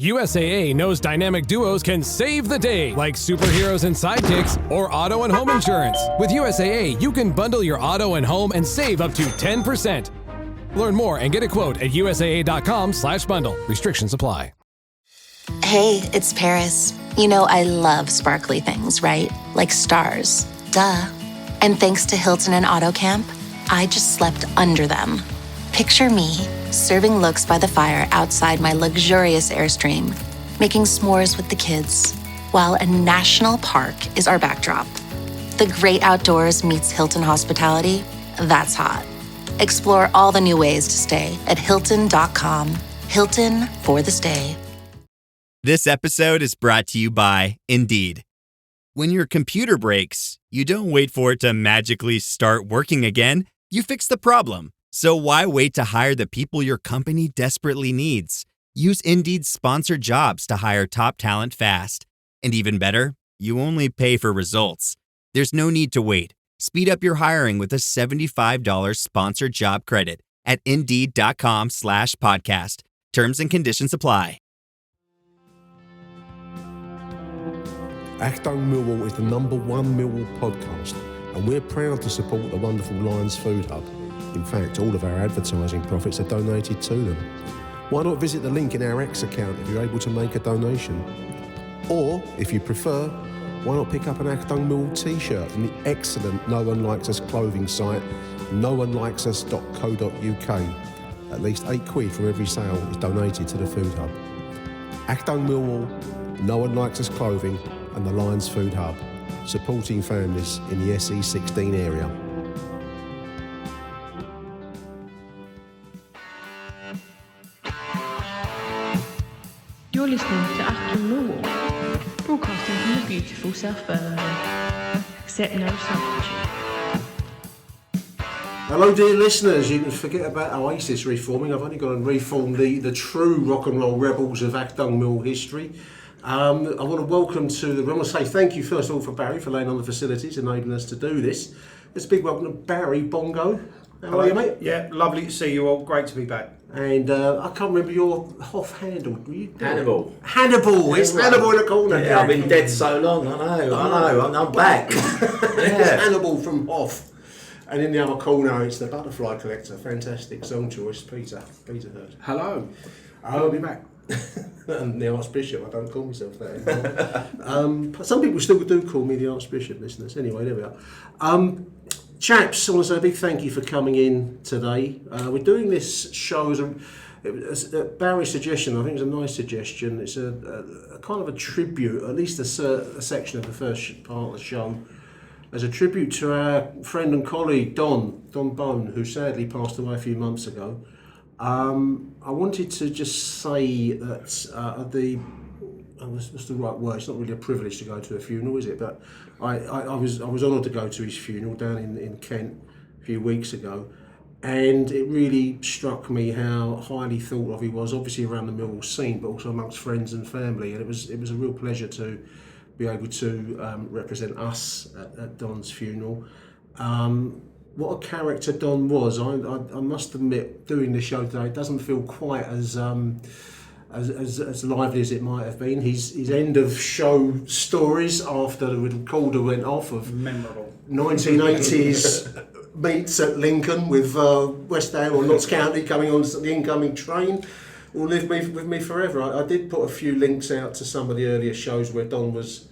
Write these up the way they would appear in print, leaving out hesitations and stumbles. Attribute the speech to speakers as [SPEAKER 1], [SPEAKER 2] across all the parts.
[SPEAKER 1] USAA knows dynamic duos can save the day, like superheroes and sidekicks or auto and home insurance. With USAA, you can bundle your auto and home and save up to 10%. Learn more and get a quote at usaa.com/bundle. Restrictions apply.
[SPEAKER 2] Hey, it's Paris. You know I love sparkly things, right? Like stars. Duh. And thanks to Hilton and AutoCamp, I just slept under them. Picture me, serving looks by the fire outside my luxurious Airstream, making s'mores with the kids, while a national park is our backdrop. The great outdoors meets Hilton hospitality. That's hot. Explore all the new ways to stay at Hilton.com. Hilton for the stay.
[SPEAKER 3] This episode is brought to you by Indeed. When your computer breaks, you don't wait for it to magically start working again. You fix the problem. So why wait to hire the people your company desperately needs? Use Indeed's sponsored jobs to hire top talent fast. And even better, you only pay for results. There's no need to wait. Speed up your hiring with a $75 sponsored job credit at Indeed.com/podcast. Terms and conditions apply.
[SPEAKER 4] Achtung Millwall is the #1 Millwall podcast, and we're proud to support the wonderful Lions Food Hub. In fact, all of our advertising profits are donated to them. Why not visit the link in our X account if you're able to make a donation? Or, if you prefer, why not pick up an Achtung Millwall t-shirt from the excellent No One Likes Us clothing site, noonelikes.co.uk. At least £8 from every sale is donated to the Food Hub. Achtung Millwall, No One Likes Us clothing, and the Lions Food Hub, supporting families in the SE16 area.
[SPEAKER 5] You're listening to Achtung Millwall, broadcasting from the beautiful South Birmingham. Accept no substitute.
[SPEAKER 4] Hello dear listeners, you can forget about Oasis reforming. I've only got to reform the true rock and roll rebels of Achtung Mill history. I want to welcome to the room. I want to say thank you first of all for Barry for laying on the facilities, enabling us to do this. It's a big welcome to Barry Bongo. How are you, mate?
[SPEAKER 6] Yeah, lovely to see you all. Great to be back.
[SPEAKER 4] And I can't remember your off-handle.
[SPEAKER 7] Hannibal.
[SPEAKER 4] Hannibal. It's Hannibal in the corner.
[SPEAKER 7] Yeah, I've been dead so long. I know. I'm back.
[SPEAKER 4] It's Hannibal from Hoff. And in the other corner, it's the Butterfly Collector. Fantastic song choice, Peter Hurd.
[SPEAKER 6] Hello.
[SPEAKER 4] I'll be back. And the Archbishop. I don't call myself that anymore. Some people still do call me the Archbishop, listeners. Anyway, there we are. Chaps, I want to say a big thank you for coming in today. We're doing this show as Barry's suggestion. I think it's a nice suggestion. It's a kind of a tribute, at least a section of the first part of the show, as a tribute to our friend and colleague Don Bone, who sadly passed away a few months ago. I wanted to just say that what's the right word? It's not really a privilege to go to a funeral, is it? But I was honoured to go to his funeral down in Kent a few weeks ago, and it really struck me how highly thought of he was, obviously around the Millwall scene, but also amongst friends and family. And it was a real pleasure to be able to represent us at Don's funeral. What a character Don was. I must admit, doing the show today, it doesn't feel quite as lively as it might have been. His end of show stories after the recorder went off of
[SPEAKER 6] memorable
[SPEAKER 4] 1980s meets at Lincoln with West Ham or Notts County coming on the incoming train will live with me forever. I did put a few links out to some of the earlier shows where Don was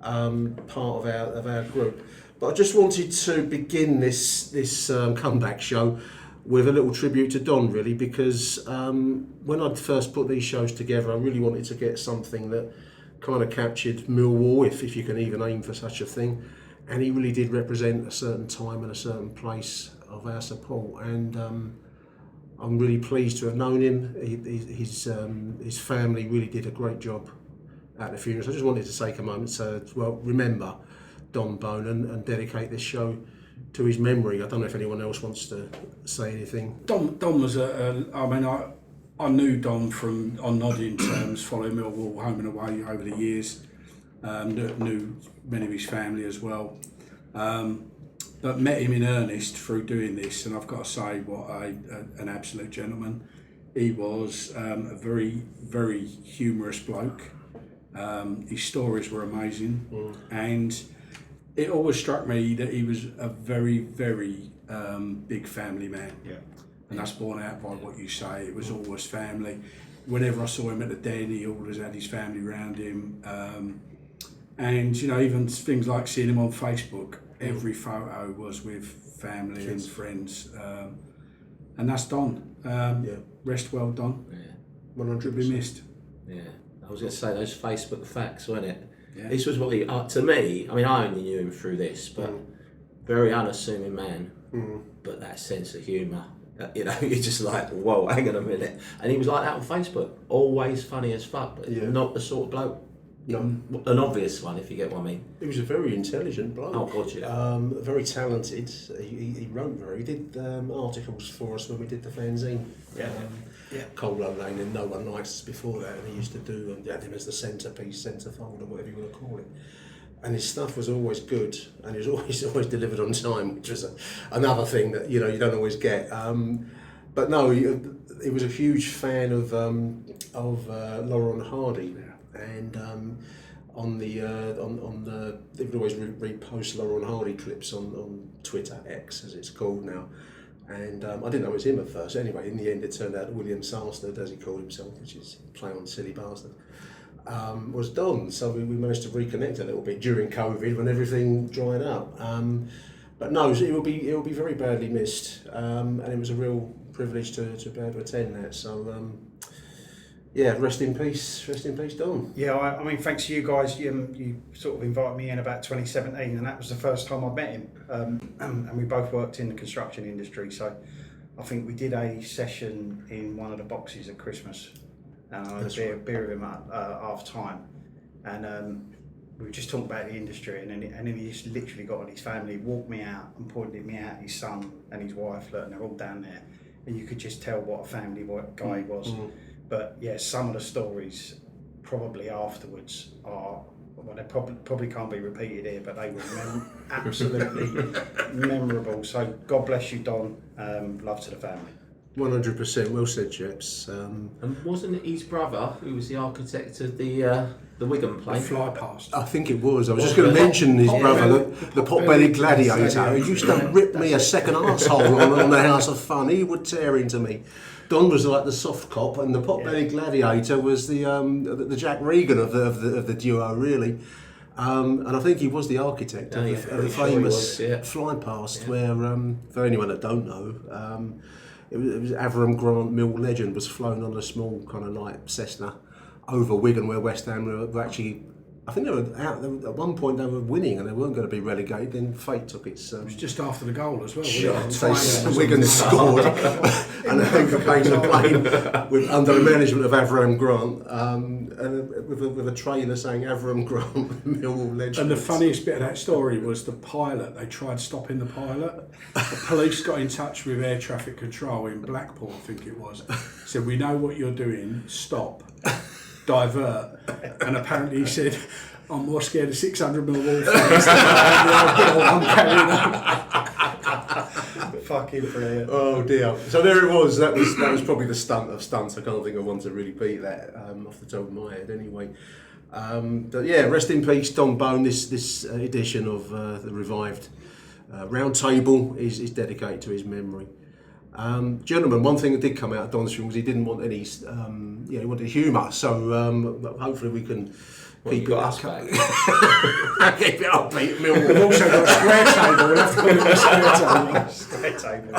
[SPEAKER 4] part of our group. But I just wanted to begin this comeback show with a little tribute to Don, really, because when I first put these shows together, I really wanted to get something that kind of captured Millwall, if you can even aim for such a thing. And he really did represent a certain time and a certain place of our support. And I'm really pleased to have known him. His family really did a great job at the funeral. So I just wanted to take a moment to remember Don Bone and dedicate this show to his memory. I don't know if anyone else wants to say anything.
[SPEAKER 6] Don was I knew Don on nodding terms, following Millwall home and away over the years. Knew many of his family as well. But met him in earnest through doing this, and I've got to say, what an absolute gentleman. He was a very, very humorous bloke. His stories were amazing, and it always struck me that he was a very, very big family man.
[SPEAKER 8] Yeah.
[SPEAKER 6] And that's borne out by what you say. It was always family. Whenever I saw him at the den, he always had his family around him. And you know, even things like seeing him on Facebook, every photo was with family and friends. And that's Don. Rest well, Don.
[SPEAKER 7] Yeah.
[SPEAKER 4] 100%.
[SPEAKER 6] Be missed.
[SPEAKER 7] Yeah. I was going to say those Facebook facts, weren't it?
[SPEAKER 6] Yeah.
[SPEAKER 7] This was what he, to me, I mean, I only knew him through this, but very unassuming man, but that sense of humour. You know, you're just like, whoa, hang on a minute. And he was like that on Facebook, always funny as fuck, but not the sort of bloke.
[SPEAKER 4] No.
[SPEAKER 7] An obvious one, if you get what I mean.
[SPEAKER 4] He was a very intelligent bloke.
[SPEAKER 7] Oh, God, yeah.
[SPEAKER 4] Very talented. He wrote he did articles for us when we did the fanzine. Cold Lane, and No One Likes Us before that, and he used to do, and had him as the centrepiece, centrefold, or whatever you want to call it. And his stuff was always good, and he was always delivered on time, which was another thing that you don't always get. But no, he was a huge fan of Laurel and Hardy, and they would always repost Laurel and Hardy clips on Twitter, X as it's called now. And I didn't know it was him at first. Anyway, in the end, it turned out William Sarstead, as he called himself, which is play on Silly Bastard, was Don. So we managed to reconnect a little bit during COVID when everything dried up. But no, it will be very badly missed, and it was a real privilege to be able to attend that. So rest in peace, Don.
[SPEAKER 8] Yeah, I mean, thanks to you guys. You sort of invited me in about 2017, and that was the first time I met him. And we both worked in the construction industry, so I think we did a session in one of the boxes at Christmas. And I had a beer with him at half time, and we were just talking about the industry, and then he just literally got on his family, walked me out, and pointed me out his son and his wife, and they're all down there, and you could just tell what a family guy he was. But yeah, some of the stories probably afterwards are, well, they probably can't be repeated here, but they were absolutely memorable. So God bless you, Don. Love to the family.
[SPEAKER 4] 100%, well said, chaps.
[SPEAKER 7] And wasn't it his brother who was the architect of the Wigan play?
[SPEAKER 6] The fly past.
[SPEAKER 4] I think it was. I was just going to mention his brother, the pot-bellied gladiator, who used to rip me a second arsehole on the House of Fun. He would tear into me. Don was like the soft cop, and the pot-bellied gladiator was the Jack Regan of the duo, really. And I think he was the architect of the famous fly past, where, for anyone that don't know, it was Avram Grant, Mill legend, was flown on a small kind of light Cessna over Wigan, where West Ham were actually, I think they were out, at one point they were winning and they weren't going to be relegated, then fate took its...
[SPEAKER 6] it was just after the goal as well.
[SPEAKER 4] Wigan scored and then became the plane under the management of Avram Grant, and with a trailer saying Avram Grant, Millwall legend.
[SPEAKER 6] And the funniest bit of that story was the pilot. They tried stopping the pilot. The police got in touch with air traffic control in Blackpool, I think it was. Said, "We know what you're doing, stop. Divert." And apparently he said, "I'm more scared of 600 Millwall fans than I'm carrying on."
[SPEAKER 8] Fucking brilliant.
[SPEAKER 4] Oh dear. So there it was. That was probably the stunt of stunts. I can't think of one to really beat that off the top of my head anyway. But yeah, rest in peace, Don Bone. This edition of the revived Round Table is dedicated to his memory. Gentlemen, one thing that did come out of Don's film was he didn't want any, he wanted humour. So hopefully we can keep it up. Keep it upbeat.
[SPEAKER 6] We've also got a square table. We'll have to put it a square table.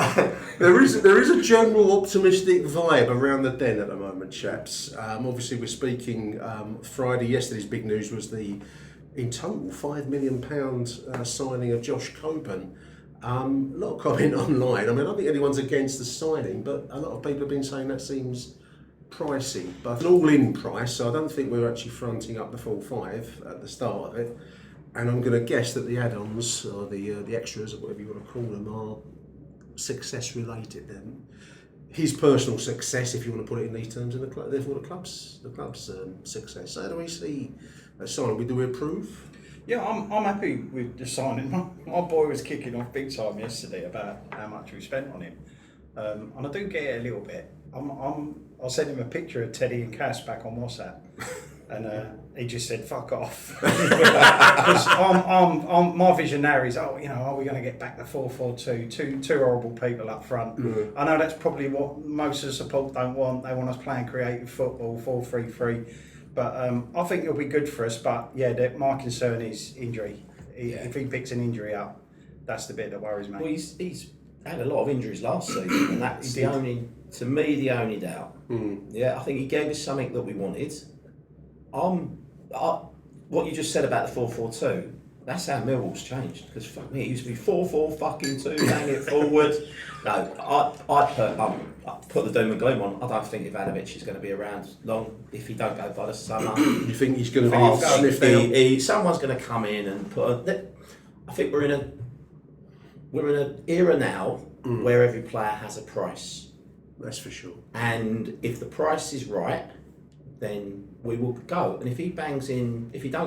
[SPEAKER 4] There is a general optimistic vibe around the den at the moment, chaps. Obviously, we're speaking Friday. Yesterday's big news was the, in total, £5 million signing of Josh Coburn. A lot of comment online. I mean, I don't think anyone's against the signing, but a lot of people have been saying that seems pricey. But an all-in price, so I don't think we're actually fronting up the full five at the start of it. And I'm going to guess that the add-ons, or the extras, or whatever you want to call them, are success-related. His personal success, if you want to put it in these terms, and therefore the club's success. So how do we see that signing? Do we approve?
[SPEAKER 8] Yeah, I'm happy with the signing. My boy was kicking off big time yesterday about how much we spent on him, and I do get it a little bit. I'm I sent him a picture of Teddy and Cass back on WhatsApp, and he just said, "Fuck off." Because my vision now is, are we going to get back to 4-4-2? Two horrible people up front. I know that's probably what most of the support don't want. They want us playing creative football, 4-3-3. But I think it'll be good for us. But yeah, my concern is injury. If he picks an injury up, that's the bit that worries me.
[SPEAKER 7] Well, he's had a lot of injuries last season, and that's the only doubt. Yeah, I think he gave us something that we wanted. What you just said about the 4-4-2, that's how Millwall's changed. Because fuck me, it used to be 4-4-2, hang it forward. No, I put the doom and gloom on. I don't think Ivanovic is going to be around long if he don't go by the summer.
[SPEAKER 4] You think he's going to be
[SPEAKER 7] someone's going to come in and put. I think we're in an era now where every player has a price.
[SPEAKER 4] That's for sure.
[SPEAKER 7] And if the price is right, then we will go. And if he don't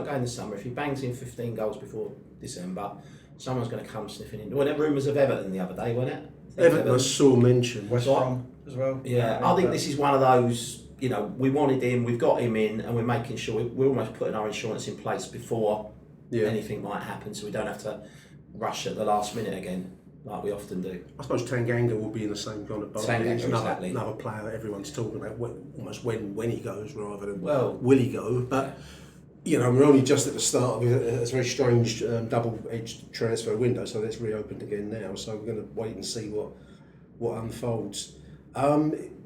[SPEAKER 7] go in the summer, if he bangs in 15 goals before December, someone's going to come sniffing in. Well, there were rumours of Everton the other day, weren't it?
[SPEAKER 4] Everton I saw mentioned.
[SPEAKER 8] West Brom as well.
[SPEAKER 7] Yeah, I think this is one of those, we wanted him, we've got him in, and we're making sure we're almost putting our insurance in place before anything might happen, so we don't have to rush at the last minute again, like we often do.
[SPEAKER 4] I suppose Tanganga will be in the same kind of boat.
[SPEAKER 7] Tanganga, exactly.
[SPEAKER 4] Another player that everyone's talking about, almost when he goes rather than will he go. But we're only just at the start of a very strange double-edged transfer window, so that's reopened again now. So we're going to wait and see what unfolds.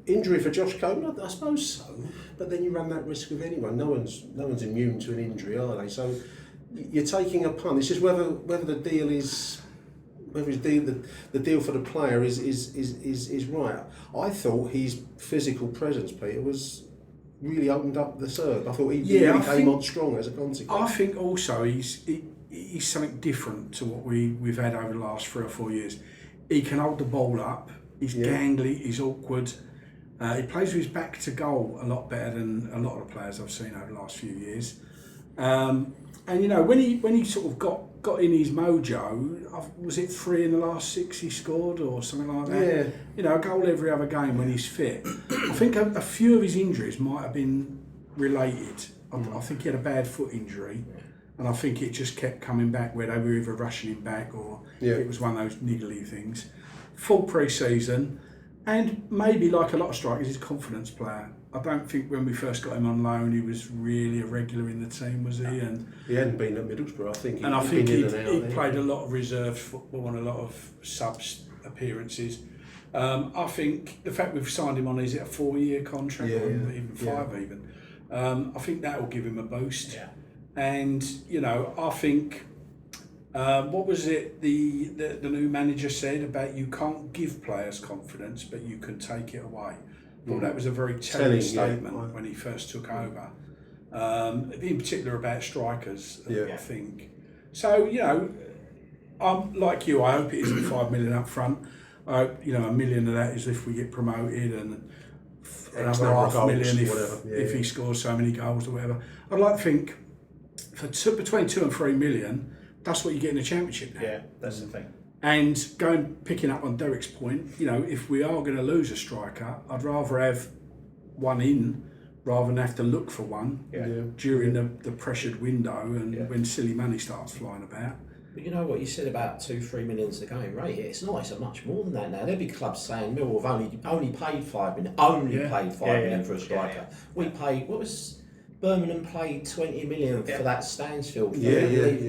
[SPEAKER 4] Injury for Josh Coburn, I suppose so. But then you run that risk with anyone. No one's immune to an injury, are they? So you're taking a punt. It's just whether the deal is. Whether the deal for the player is right. I thought his physical presence, Peter, was really opened up the serve. I thought he really came on strong as a consequence.
[SPEAKER 6] I think also he's something different to what we've had over the last 3 or 4 years. He can hold the ball up. He's gangly. He's awkward. He plays with his back to goal a lot better than a lot of the players I've seen over the last few years. And when he sort of got in his mojo, was it 3 in the last 6 he scored or something like that? Yeah. A goal every other game when he's fit. I think a few of his injuries might have been related. I think he had a bad foot injury, and I think it just kept coming back where they were either rushing him back or it was one of those niggly things. Full pre-season, and maybe like a lot of strikers, he's a confidence player. I don't think when we first got him on loan he was really a regular in the team, was he? And
[SPEAKER 4] he hadn't been at Middlesbrough, I think.
[SPEAKER 6] I think he played a lot of reserve football and a lot of subs appearances. I think the fact we've signed him on, is it a 4-year contract or even 5 even? I think that will give him a boost. Yeah. And I think what was it the new manager said about you can't give players confidence, but you can take it away. Well, that was a very telling statement when he first took over, in particular about strikers, I think. So, I'm like you, I hope it isn't 5 million up front. I hope, $1 million of that is if we get promoted, and another $500,000 if he scores so many goals or whatever. I'd like to think for between 2 and 3 million, that's what you get in the Championship now.
[SPEAKER 8] Yeah, that's the thing.
[SPEAKER 6] And picking up on Derek's point, if we are going to lose a striker, I'd rather have one in rather than have to look for one during the pressured window and when silly money starts flying about.
[SPEAKER 7] But you know what you said about 2-3 millions the going rate? It's not. It's much more than that now. There'll be clubs saying Millwall have only paid 5 million. Paid 5 million for a striker. We paid, what was Birmingham paid 20 million for that Stansfield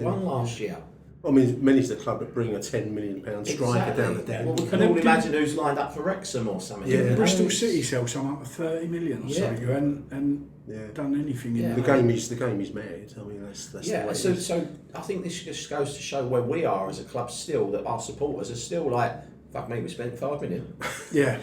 [SPEAKER 7] one last year.
[SPEAKER 4] I mean, many's the club that bring a £10 million striker down the deck.
[SPEAKER 7] Well, we can all imagine who's lined up for Wrexham or something.
[SPEAKER 6] Yeah. Bristol City sell someone for 30 million or something, who hadn't done anything in
[SPEAKER 4] the game. The game is mad. I mean, that's the way it is.
[SPEAKER 7] So I think this just goes to show where we are as a club still, that our supporters are still like, fuck me, we spent 5 million.
[SPEAKER 6] Yeah.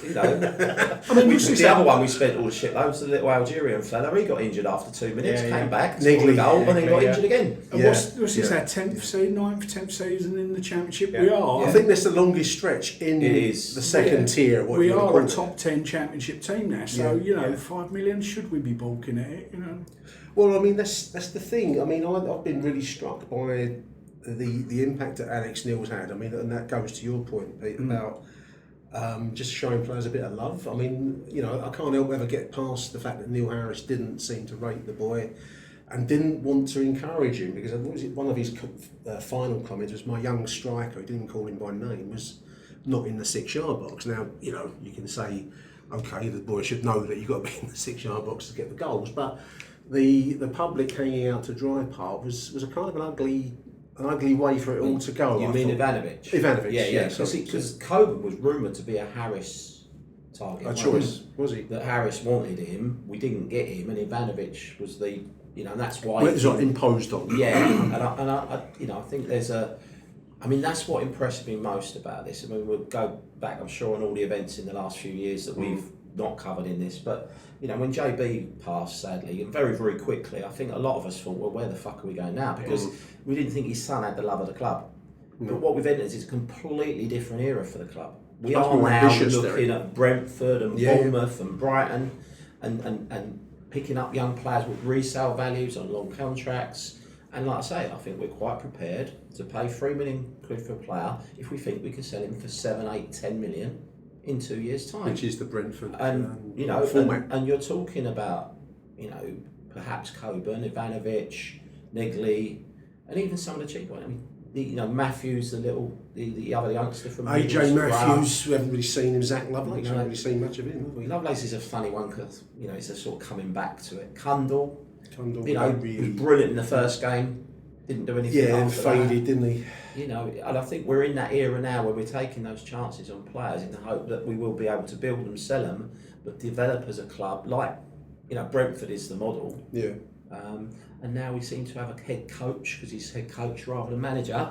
[SPEAKER 7] I mean, the other one we spent all the shitloads, the little Algerian fella, he got injured after 2 minutes, came back, scored a goal, and then got injured again.
[SPEAKER 6] And what's this, our 10th season, 9th, 10th season in the Championship? We are.
[SPEAKER 4] I think that's the longest stretch in the second tier.
[SPEAKER 6] We are a top 10 Championship team now, so, 5 million, should we be balking at it,
[SPEAKER 4] Well, I mean, that's the thing. I mean, I've been really struck by the impact that Alex Neil's had. I mean, and that goes to your point, Pete, about just showing players a bit of love. I mean, you know, I can't help ever get past the fact that Neil Harris didn't seem to rate the boy and didn't want to encourage him, because one of his final comments was, my young striker, he didn't call him by name, was not in the 6-yard box. Now, you know, you can say, okay, the boy should know that you've got to be in the 6-yard box to get the goals, but the public hanging out to dry part was a kind of an ugly way for it all to go.
[SPEAKER 7] You mean Ivanovic?
[SPEAKER 4] Ivanovic,
[SPEAKER 7] yeah. Because Coburn was rumoured to be a Harris target.
[SPEAKER 4] A choice, was he?
[SPEAKER 7] That Harris wanted him, we didn't get him, and Ivanovic was the, you know, and that's why.
[SPEAKER 4] Well, it was like imposed on.
[SPEAKER 7] Yeah, and I, you know, I think there's I mean, that's what impressed me most about this. I mean, we'll go back, I'm sure, on all the events in the last few years that we've not covered in this, but you know, when JB passed, sadly, and very, very quickly, I think a lot of us thought, well, where the fuck are we going now? Because we didn't think his son had the love of the club. But what we've entered is a completely different era for the club. We are now looking at Brentford and Bournemouth and Brighton and picking up young players with resale values on long contracts. And like I say, I think we're quite prepared to pay £3 million for a player if we think we can sell him for 7, 8, 10 million in 2 years' time.
[SPEAKER 4] Which is the Brentford
[SPEAKER 7] you know,
[SPEAKER 4] format.
[SPEAKER 7] And you're talking about, you know, perhaps Coburn, Ivanovic, Negley, and even some of the cheap ones. I mean, you know, Matthews, the other youngster from
[SPEAKER 4] AJ Matthews, we haven't really seen him. Zach Lovelace, we haven't really seen much of him. Have we?
[SPEAKER 7] Lovelace is a funny one because, you know, it's a sort of coming back to it. Cundall, you know,
[SPEAKER 4] really
[SPEAKER 7] was brilliant in the first game, didn't do anything
[SPEAKER 4] and
[SPEAKER 7] after
[SPEAKER 4] faded,
[SPEAKER 7] that.
[SPEAKER 4] didn't he?
[SPEAKER 7] You know, and I think we're in that era now where we're taking those chances on players in the hope that we will be able to build them, sell them, but develop as a club, like, you know, Brentford is the model.
[SPEAKER 4] Yeah.
[SPEAKER 7] And now we seem to have a head coach, because he's head coach rather than manager,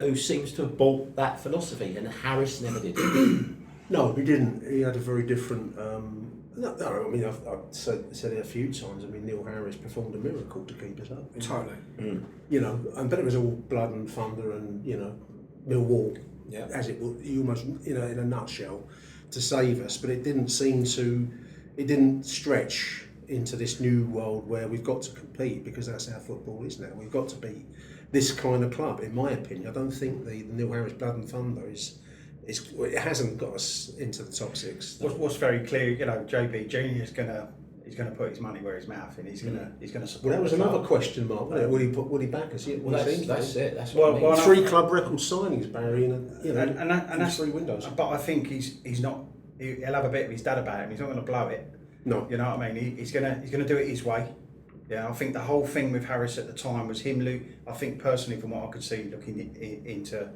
[SPEAKER 7] who seems to have bought that philosophy, and Harris never did.
[SPEAKER 4] No, he didn't. He had a very different. No, I mean, I've said it a few times. I mean, Neil Harris performed a miracle to keep us up.
[SPEAKER 6] Totally.
[SPEAKER 4] You know, but it was all blood and thunder, and you know, Millwall,
[SPEAKER 7] Yeah.
[SPEAKER 4] as it was, you almost, you know, in a nutshell, to save us. But it didn't seem to. It didn't stretch into this new world where we've got to compete, because that's how football is now. We've got to be this kind of club, in my opinion. I don't think the Neil Harris blood and thunder is it hasn't got us into the top 6.
[SPEAKER 8] What's very clear, you know, JB Junior is gonna put his money where his mouth, and he's gonna support.
[SPEAKER 4] Well, that was
[SPEAKER 8] the
[SPEAKER 4] another
[SPEAKER 8] club.
[SPEAKER 4] question mark. Wasn't it? Would he back us?
[SPEAKER 7] Well, that's it. That's what I mean.
[SPEAKER 8] Well,
[SPEAKER 4] 3 club record signings, Barry, and
[SPEAKER 8] that's
[SPEAKER 4] 3 windows.
[SPEAKER 8] But I think he's not. He'll have a bit of his dad about him. He's not going to blow it.
[SPEAKER 4] No.
[SPEAKER 8] You know what I mean? He's gonna do it his way. Yeah, I think the whole thing with Harris at the time was him. I think personally, from what I could see, looking into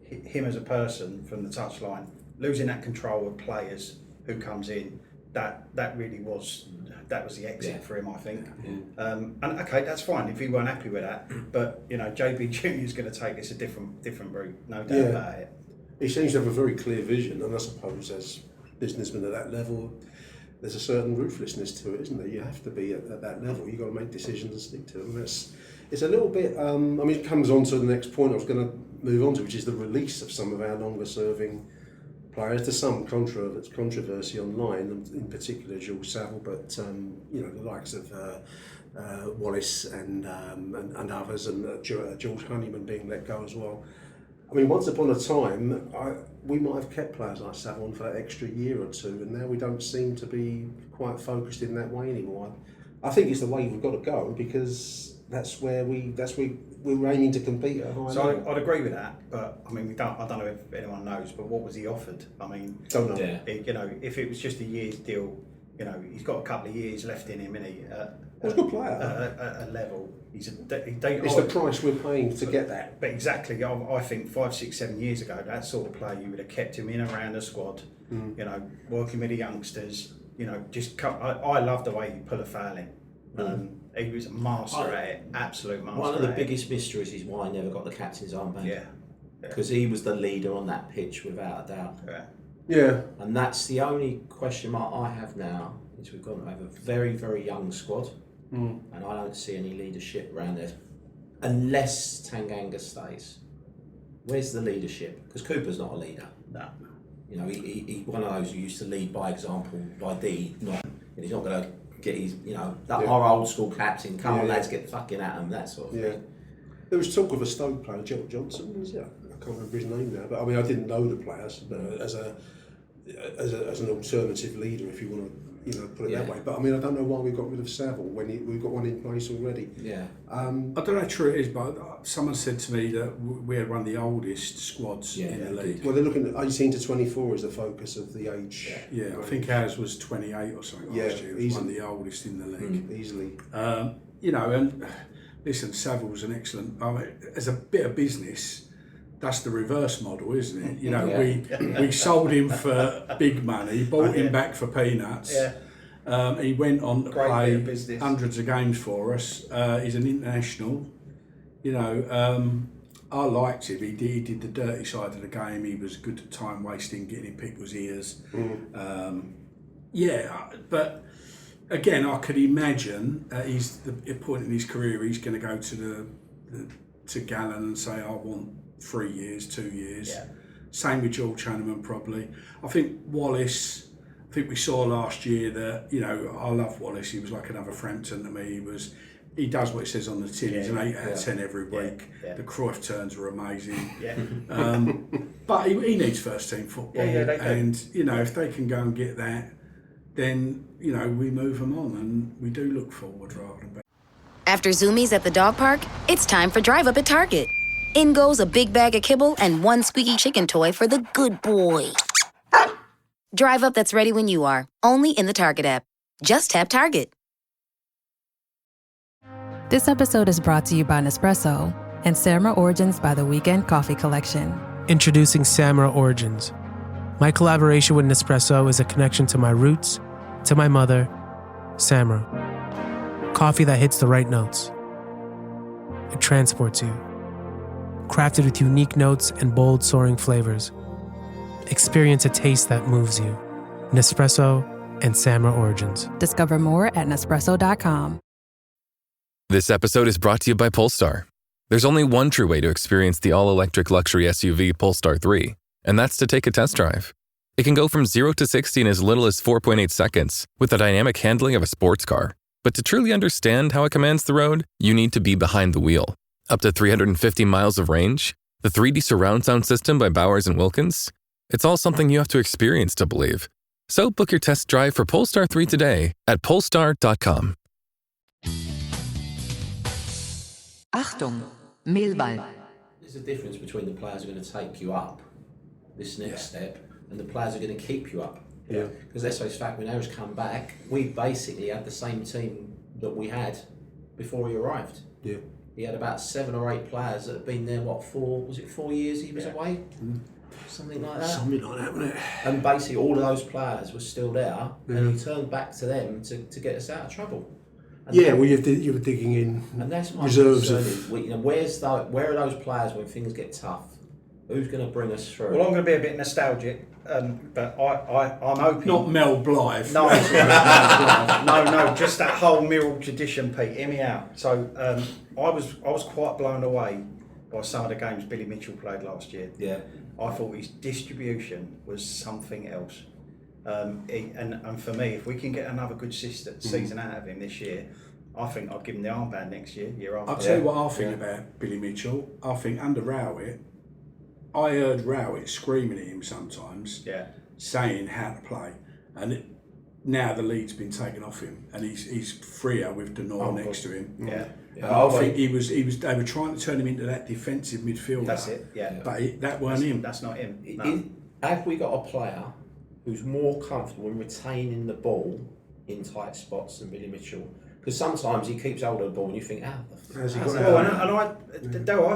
[SPEAKER 8] him as a person from the touchline, losing that control of players who comes in, that really was the exit for him, I think. And okay, that's fine if he weren't happy with that. But you know, JB Junior is going to take us a different route, no doubt about it.
[SPEAKER 4] He seems to have a very clear vision, and I suppose as businessmen at that level, there's a certain ruthlessness to it, isn't there? You have to be at that level. You've got to make decisions and stick to them. It's a little bit. I mean, it comes on to the next point I was going to move on to, which is the release of some of our longer-serving players. There's some controversy online, in particular Jules Saville, but you know, the likes of Wallace and others, and George Honeyman being let go as well. I mean, once upon a time, we might have kept players like Savon for that extra year or two, and now we don't seem to be quite focused in that way anymore. I think it's the way we've got to go, because that's where we're aiming to compete at a high level.
[SPEAKER 8] So I'd agree with that, but I mean, I don't know if anyone knows, but what was he offered? I mean,
[SPEAKER 4] don't know.
[SPEAKER 7] Yeah.
[SPEAKER 8] You know, if it was just a year's deal, you know, he's got a couple of years left in him, isn't he?
[SPEAKER 4] He's a good player.
[SPEAKER 8] At a level, it's
[SPEAKER 4] the price we're paying to get that.
[SPEAKER 8] But exactly, I think 5, 6, 7 years ago, that sort of player, you would have kept him in and around the squad. You know, working with the youngsters. You know, I love the way he put a foul in. He was a master at it, absolute master.
[SPEAKER 7] One of the biggest mysteries is why he never got the captain's armband.
[SPEAKER 8] Yeah.
[SPEAKER 7] Because he was the leader on that pitch, without a doubt.
[SPEAKER 4] Yeah.
[SPEAKER 7] And that's the only question mark I have now, is we've got to have a very, very young squad, and I don't see any leadership around there, unless Tanganga stays. Where's the leadership? Because Cooper's not a leader.
[SPEAKER 8] No.
[SPEAKER 7] You know, he one of those who used to lead by example, by deed. And he's not going to get his, you know, our old school captain. Come on, lads, get fucking at him. That sort of thing.
[SPEAKER 4] There was talk of a Stoke player, Johnson, was it? I can't remember his name now, but I mean, I didn't know the players, but as a as an alternative leader, if you want to. Put it that way. But I mean, I don't know why we got rid of Saville when we've got one in place already.
[SPEAKER 7] Yeah.
[SPEAKER 6] I don't know how true it is, but someone said to me that we had one of the oldest squads in the league.
[SPEAKER 4] Well, they're looking at 18 to 24 as the focus of the age.
[SPEAKER 6] Yeah, I think ours was 28 or something last year. It was one of the oldest in the league.
[SPEAKER 4] Easily.
[SPEAKER 6] And listen, Saville was an excellent. As a bit of business, that's the reverse model, isn't it? We sold him for big money, bought him back for peanuts. Yeah. He went on to play hundreds of games for us. He's an international. I liked him. He did the dirty side of the game. He was good at time wasting, getting in people's ears. But again, I could imagine he's the point in his career he's going to go to Gallen and say, I want 3 years, 2 years. Yeah. Same with George Hannibal probably. I think Wallace, we saw last year that, I love Wallace. He was like another Frampton to me. He does what it says on the tin. He's an 8 out of 10 every week. Yeah. The Cruyff turns were amazing. But he needs first team football. And, if they can go and get that, then, we move them on and we do look forward rather than back.
[SPEAKER 9] After Zoomies at the dog park, it's time for Drive Up at Target. In goes a big bag of kibble and one squeaky chicken toy for the good boy. Drive Up that's ready when you are, only in the Target app. Just tap Target.
[SPEAKER 10] This episode is brought to you by Nespresso and Samra Origins by the Weekend Coffee Collection.
[SPEAKER 11] Introducing Samra Origins. My collaboration with Nespresso is a connection to my roots, to my mother, Samra. Coffee that hits the right notes. It transports you. Crafted with unique notes and bold, soaring flavors. Experience a taste that moves you. Nespresso and Samra Origins.
[SPEAKER 10] Discover more at Nespresso.com.
[SPEAKER 12] This episode is brought to you by Polestar. There's only one true way to experience the all-electric luxury SUV Polestar 3, and that's to take a test drive. It can go from 0 to 60 in as little as 4.8 seconds with the dynamic handling of a sports car. But to truly understand how it commands the road, you need to be behind the wheel. Up to 350 miles of range, the 3D surround sound system by Bowers & Wilkins. It's all something you have to experience to believe. So book your test drive for Polestar 3 today at polestar.com.
[SPEAKER 13] Achtung, Millwall.
[SPEAKER 7] There's a difference between the players who are going to take you up this next step and the players who are going to keep you up. Because let's face fact, when Harris come back, we basically had the same team that we had before he arrived.
[SPEAKER 4] Yeah.
[SPEAKER 7] He had about 7 or 8 players that had been there, 4 years he was away? Something like that.
[SPEAKER 4] Something like that, wasn't it?
[SPEAKER 7] And basically all of those players were still there and he turned back to them to get us out of trouble. And
[SPEAKER 4] you were digging in
[SPEAKER 7] and that's my
[SPEAKER 4] reserves
[SPEAKER 7] concern
[SPEAKER 4] of...
[SPEAKER 7] where are those players when things get tough? Who's going to bring us through?
[SPEAKER 8] Well, I'm going to be a bit nostalgic, but I'm hoping...
[SPEAKER 6] Not Mel Blythe.
[SPEAKER 8] No, no, just that whole Millwall tradition, Pete. Hear me out. So I was quite blown away by some of the games Billy Mitchell played last year.
[SPEAKER 7] Yeah.
[SPEAKER 8] I thought his distribution was something else. And for me, if we can get another good season out of him this year, I think I'll give him the armband next year after.
[SPEAKER 6] I'll tell you what I think about Billy Mitchell. I think under Rowett, I heard Rowett screaming at him sometimes, saying how to play, and now the lead's been taken off him, and he's freer with Denor next to him. I think he was. They were trying to turn him into that defensive midfielder.
[SPEAKER 8] That's it.
[SPEAKER 6] But that weren't him.
[SPEAKER 8] That's not him. No.
[SPEAKER 7] Have we got a player who's more comfortable in retaining the ball in tight spots than Billy Mitchell? Because sometimes he keeps hold of the ball and you think,
[SPEAKER 8] I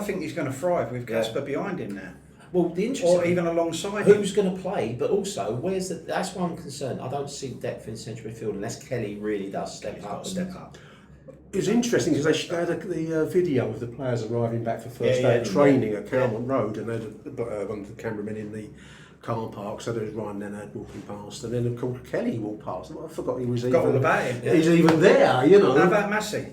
[SPEAKER 8] think he's going to thrive with Casper behind him now.
[SPEAKER 7] Well, the interesting,
[SPEAKER 8] or even alongside
[SPEAKER 7] who's going to play, but also that's one concern. I don't see depth in central midfield unless Kelly really does step up.
[SPEAKER 4] It was interesting because they had the video of the players arriving back for first day of training at Calmont Road, and they had one of the cameramen in the car park, so there was Ryan Leonard walking past, and then of course Kelly walked past. I forgot he was
[SPEAKER 8] all about him.
[SPEAKER 4] He's even there, you know.
[SPEAKER 8] How about Massey?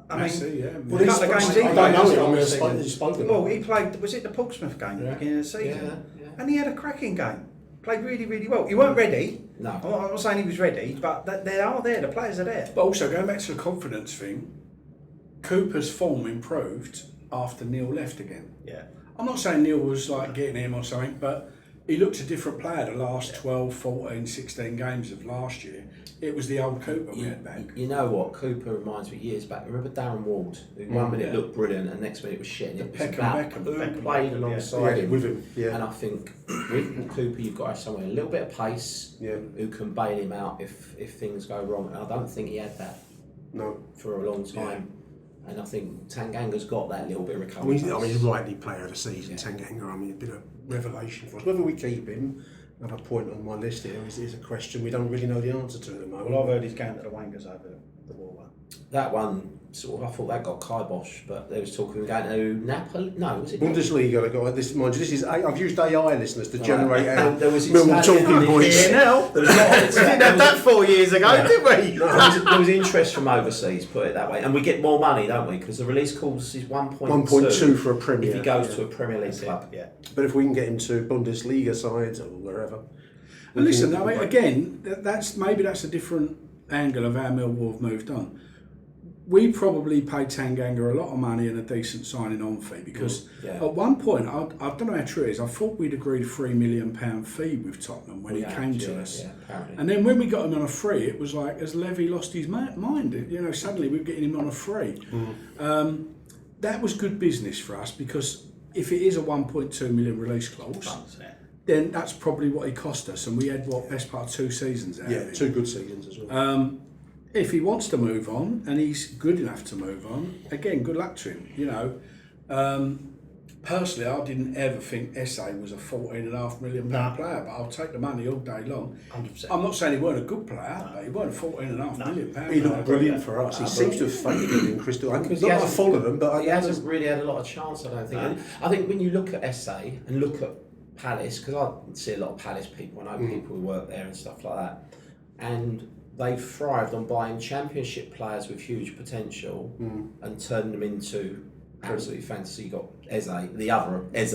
[SPEAKER 6] Massey,
[SPEAKER 8] well, a couple of games he played.
[SPEAKER 4] I don't know. He's spoken.
[SPEAKER 8] Well, he played. Was it the Portsmouth game at the beginning of the season? And he had a cracking game. Played really, really well. He weren't ready.
[SPEAKER 7] No,
[SPEAKER 8] I'm not saying he was ready, but they are there. The players are there.
[SPEAKER 6] But also going back to the confidence thing, Cooper's form improved after Neil left again.
[SPEAKER 8] Yeah.
[SPEAKER 6] I'm not saying Neil was like getting him or something, but he looked a different player the last 12, 14, 16 games of last year. It was the old Cooper we had back.
[SPEAKER 7] You know what? Cooper reminds me years back. Remember Darren Ward? Who 1 minute looked brilliant and next minute was shit. And it was about who played alongside him.
[SPEAKER 4] With him. Yeah.
[SPEAKER 7] And I think with Cooper, you've got to have someone a little bit of pace who can bail him out if things go wrong. And I don't think he had that for a long time. And I think Tanganga's got that little bit of recovery.
[SPEAKER 4] I mean, he's rightly player of the season, Tanganga. I mean, it's been a revelation for us. Whether we keep him, another point on my list here, is a question we don't really know the answer to at the moment.
[SPEAKER 8] Well, I've heard he's going to the Wangers over the wall.
[SPEAKER 7] That one, sort of, I thought that got kibosh, but there was talk of him going to Napoli. No, was it
[SPEAKER 4] Bundesliga? Mind you, this is I've used AI listeners to generate out
[SPEAKER 7] there was
[SPEAKER 4] Millwall talking points.
[SPEAKER 8] There was we didn't have that 4 years ago, did we?
[SPEAKER 7] There was interest from overseas, put it that way, and we get more money, don't we? Because the release clause is 1.2
[SPEAKER 4] for a Premier.
[SPEAKER 7] If he goes to a Premier League club,
[SPEAKER 4] But if we can get him to Bundesliga sides or wherever.
[SPEAKER 6] And listen, I mean, again, that's a different angle of how Millwall have moved on. We probably paid Tanganga a lot of money and a decent signing on fee because at one point, I don't know how true it is, I thought we'd agreed a £3 million fee with Tottenham when he came to us. And then when we got him on a free, it was like, has Levy lost his mind? You know, suddenly we're getting him on a free. That was good business for us because if it is a 1.2 million release clause, then that's probably what he cost us. And we had, best part of 2 seasons out of it.
[SPEAKER 4] 2 good seasons as well.
[SPEAKER 6] If he wants to move on and he's good enough to move on, again, good luck to him. You know, personally, I didn't ever think SA was a £14.5 million player, but I'll take the money all day long.
[SPEAKER 8] 100%.
[SPEAKER 6] I'm not saying he weren't a good player, but he weren't a £14.5 million player.
[SPEAKER 4] He looked brilliant for us. He seems to have faded in Crystal. Not that I followed him, but
[SPEAKER 7] he hasn't really had a lot of chance, I don't think. And I think when you look at SA and look at Palace, because I see a lot of Palace people, I know people who work there and stuff like that, and they've thrived on buying championship players with huge potential and turning them into absolutely fantasy. You got Eze, the other Eze,